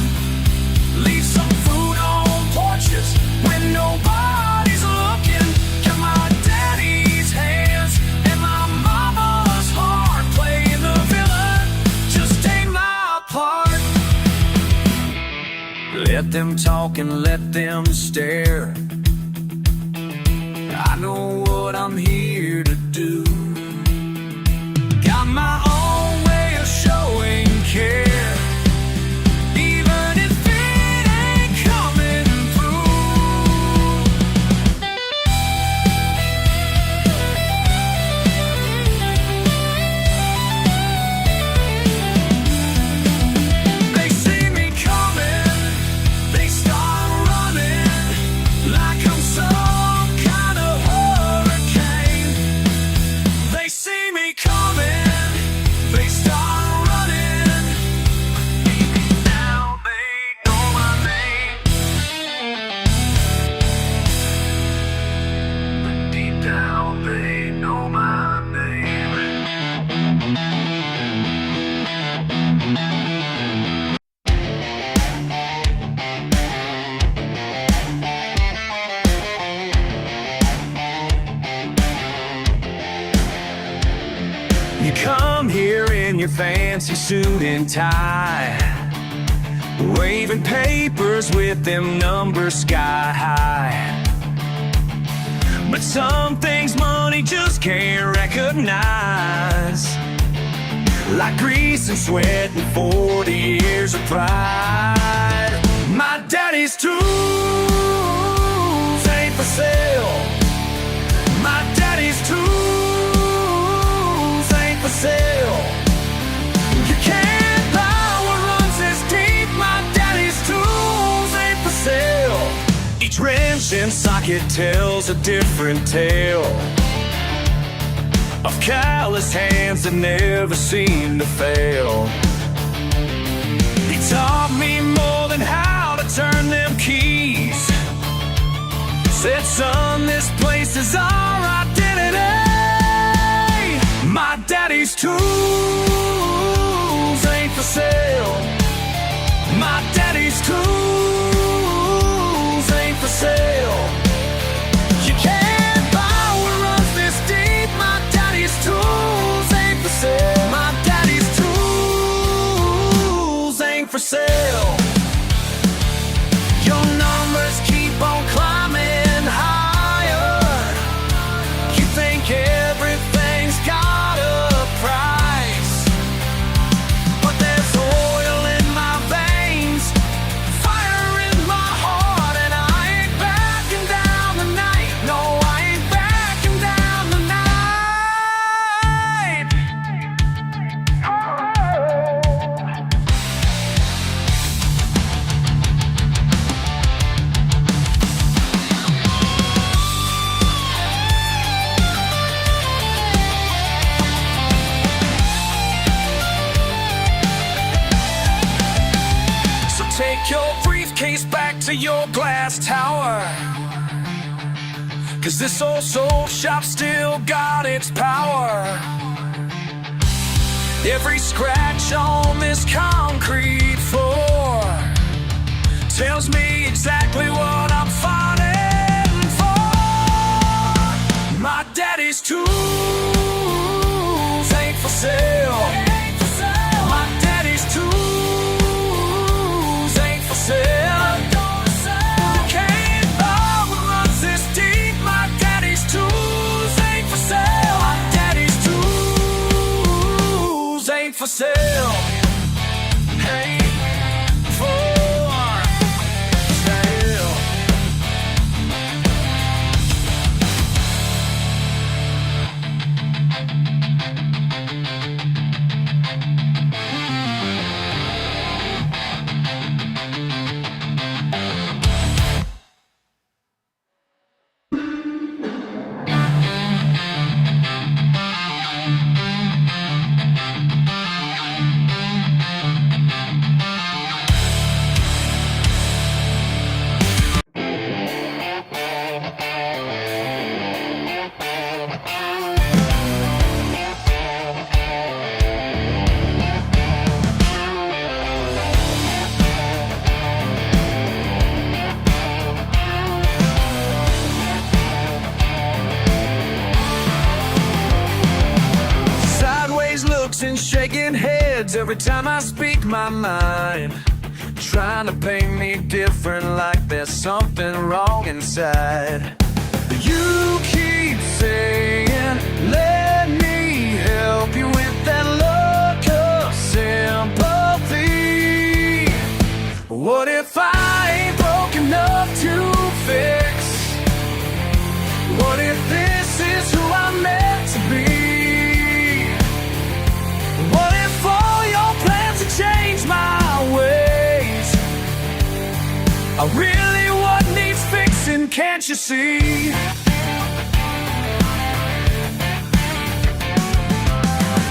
leave some food on porches when nobody's looking. Got my daddy's hands and my mama's heart, playing the villain just ain't my part. Let them talk and let them stare, I know what I'm here to do. Got my own way of showing care, even if it ain't coming through. They see me coming, they start running like I'm some kind of hurricane. They see me coming, they start running. Now they know my name. Deep down they know my name. You come here in your fancy suit and tie, waving papers with them numbers sky high. But some things money just can't recognize, like grease and sweat and 40 years of pride. My daddy's tools ain't for sale. My daddy's tools ain't for sale. You can't buy what runs this deep. My daddy's tools ain't for sale. Each wrench and socket tells a different tale of callous hands that never seem to fail. He taught me more than how to turn them keys. Said, son, this place is our identity. My daddy's tools ain't for sale. My daddy's tools ain't for sale. You can't buy what runs this deep. My daddy's tools ain't for sale. My daddy's tools ain't for sale. Your numbers keep on climbing higher. You think everything's got a price, but there's oil in my veins, fire in my heart, and I ain't backing down tonight. No, I ain't backing down tonight. So take your briefcase back to your glass tower, 'cause this old soul shop still got its power. Every scratch on this concrete floor tells me exactly what I'm fighting for. My daddy's tools ain't for sale. My daddy's tools ain't for sale. You can't buy what runs this deep. My daddy's tools ain't for sale. My daddy's tools ain't for sale. Hey, for sale. words every time I speak my mind, trying to paint me different, like there's something wrong inside. You keep saying, let me help you with that look of sympathy. What if I ain't broken enough to fix? What if this is who I'm meant to be? What if all your plans to change my ways are really what needs fixing? Can't you see?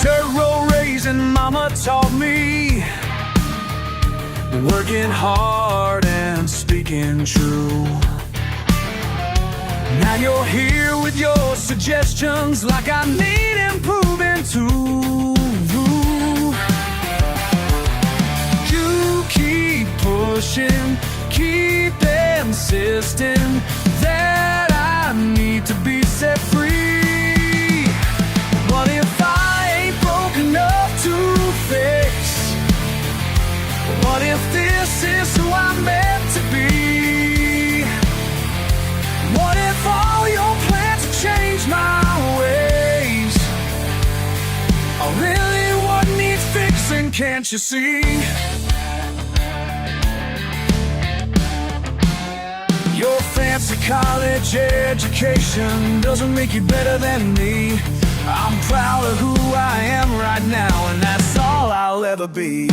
Dirt road raising mama taught me, working hard and speaking true. Now you're here with your suggestions, like I need improving too. You keep pushing, keep insisting that I need to be set free. What if I ain't broken enough to fix? What if this is who I'm meant to be? What if all your plans to change my ways are really what needs fixing? Can't you see? Your fancy college education doesn't make you better than me. I'm proud of who I am right now, and that's all I'll ever be.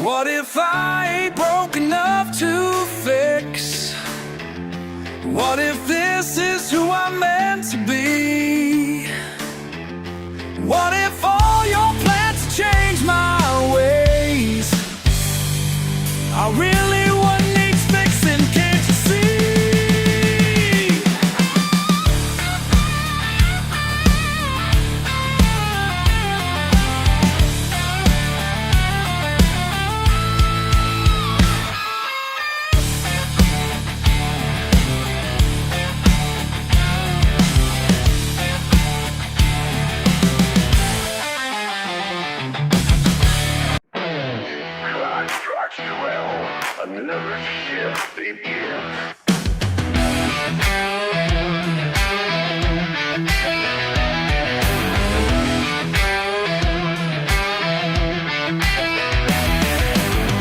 What if I ain't broke enough to fix? What if this is who I'm meant to be? What if all your plans to change my ways are really what needs fixing? Can't you see? Another shift begins.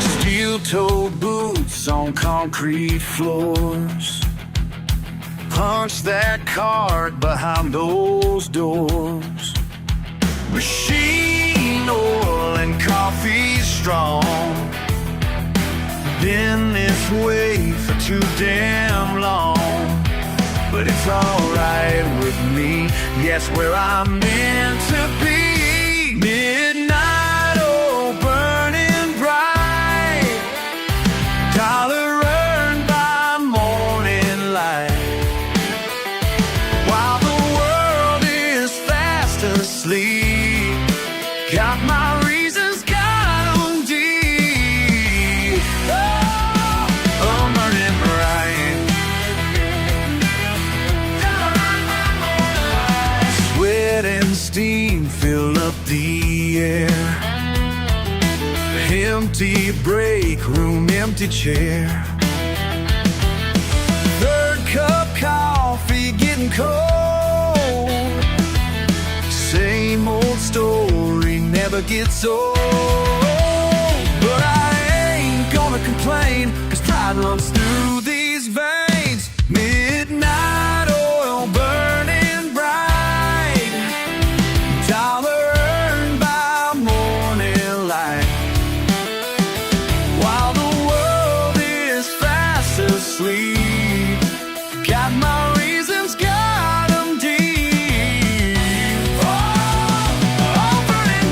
Steel-toed boots on concrete floors, punch that cart behind those doors. Machine oil and coffee strong, been this way for too damn long. But it's alright with me, yes, where I'm meant to be. Midnight oil burning bright, dollar earned by morning light, while the world is fast asleep. Got my reasons, got 'em deep. Oh, burning bright, sweat and steam fill up the air. Empty break room, empty chair. Third cup coffee getting cold. Same old story never gets old. But I ain't gonna complain, 'cause pride runs through these veins. Midnight oil burning bright, dollar earned by morning light, while the world is fast asleep. Got my reasons, got 'em deep. Oh, burning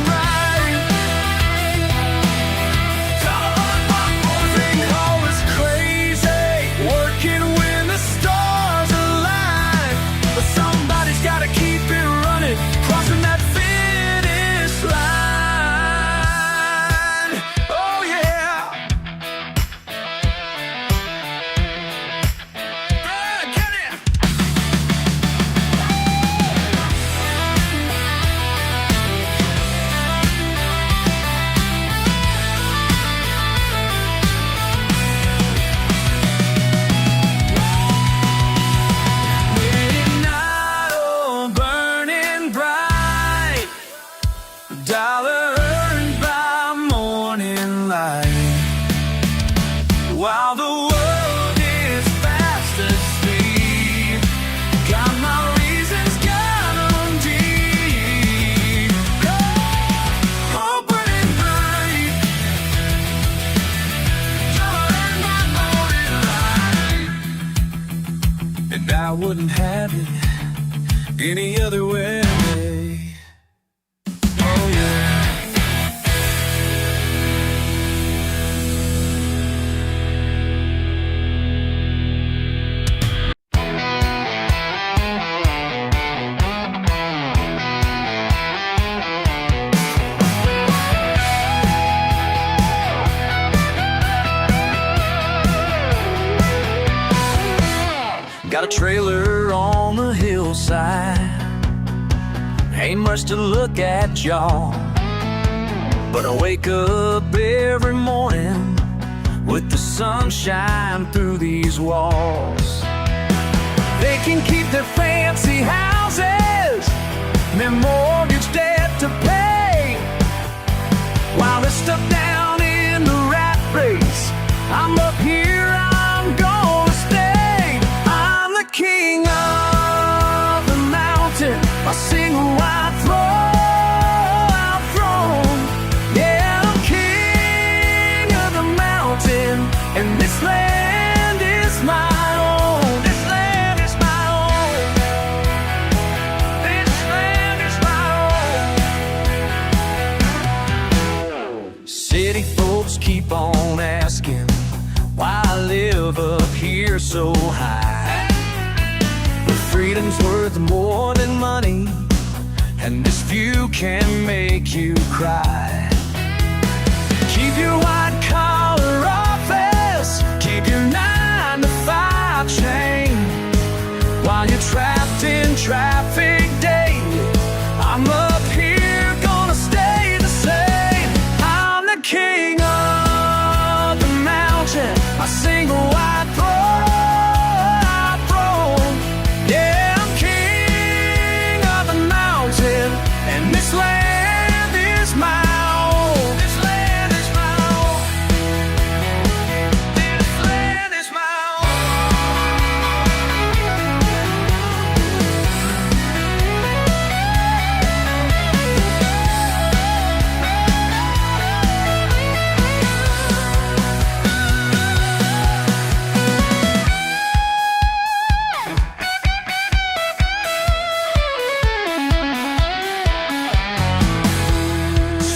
wouldn't have it any other way. Oh yeah. Got a trailer on the hillside. Ain't much to look at, y'all, but I wake up every morning with the sunshine through these walls. They can keep their fancy houses, their mortgage debt to pay, while they're stuck down in the rat race. I'm up here, I'm gonna stay. I'm the king of the mountain, my single wide throne. Yeah, I'm king of the mountain, and this land is my own. This land is my own. This land is my own. City folks keep on asking why I live up here so high. But freedom's worth more than money, and this view can make you cry. Keep your white collar office, keep your 9-to-5 chain, while you're trapped in traffic daily. I'm up here, gonna stay the same. I'm the king of the mountain, my single wide throne. Yeah, I'm king of the mountain, and this land is my own. This land is my own. This land is my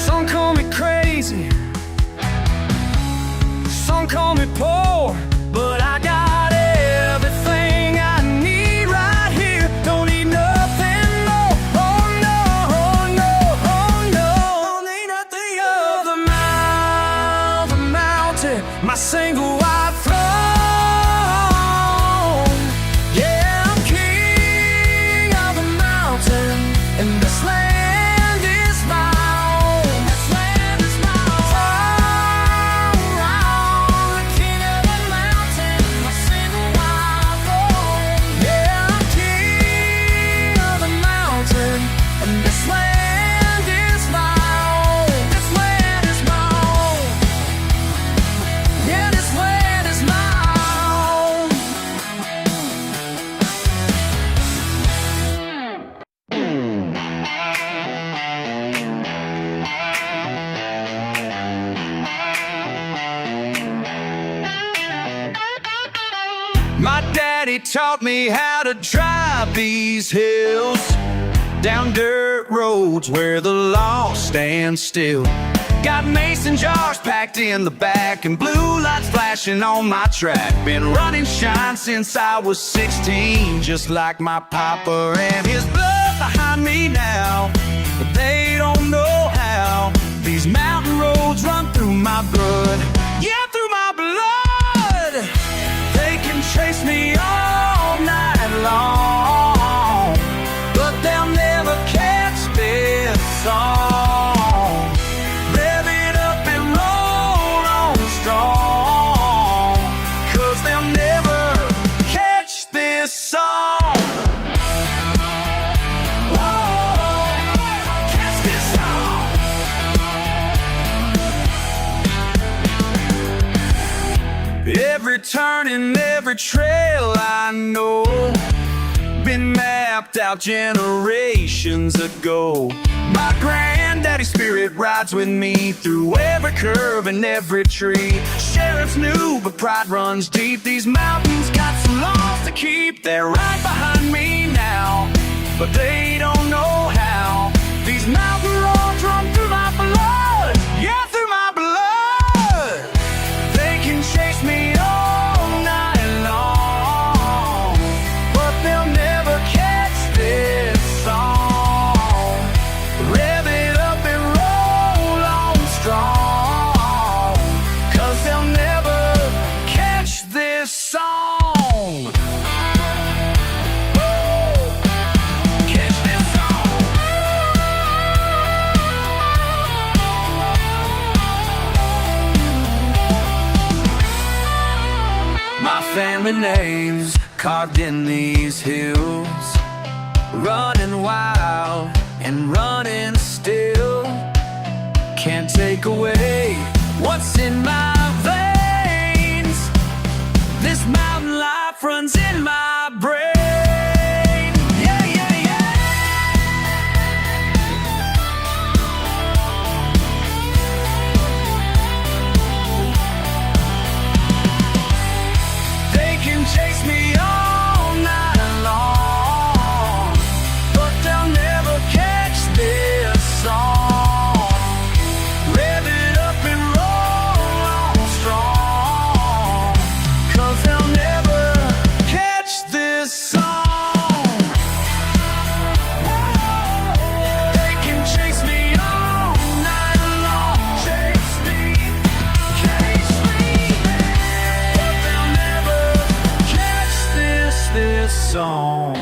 Some call me crazy, some call me poor, but I got everything I need right here. Don't need nothing more. Oh no, oh no, oh no. Don't need nothing of the mountain, my single wide throne. Yeah, I'm king of the mountain, and this land is my own. This land is my own. The king of the mountain, my single wide throne. Yeah, I'm king of the mountain, and this land is my own. This land is my own. Yeah, this land is my own. My daddy taught me how to drive these hills, down dirt roads where the law stands still. Got mason jars packed in the back and blue lights flashing on my track. Been running shine since I was 16, just like my papa and his blood behind me now. But they don't know how these mountain roads run through my blood. Yeah, through my blood. They can chase me all night long, but they'll never catch this song. Rev it up and roll on strong, 'cause they'll never catch this song. Whoa, catch this song. Every turn and every trail I know, been mad mapped out generations ago. My granddaddy's spirit rides with me through every curve and every tree. Sheriff's new, but pride runs deep. These mountains got some laws to keep. They're right behind me now, but they don't know how. These mountain roads run through my blood, yeah, through my blood. They can chase me all night long, but they'll never catch this song. Rev it up and roll on strong, 'cause they'll never catch this song. Catch this song. My family names carved in these hills, running wild and running still. Can't take away what's in my veins. This mountain life runs in my brain. Yeah, yeah, yeah. They can chase me all night long, but they'll never catch this song. Rev it up and roll on strong, 'cause they'll never catch this song. They can chase me all night long. Chase me, but they'll never catch this song.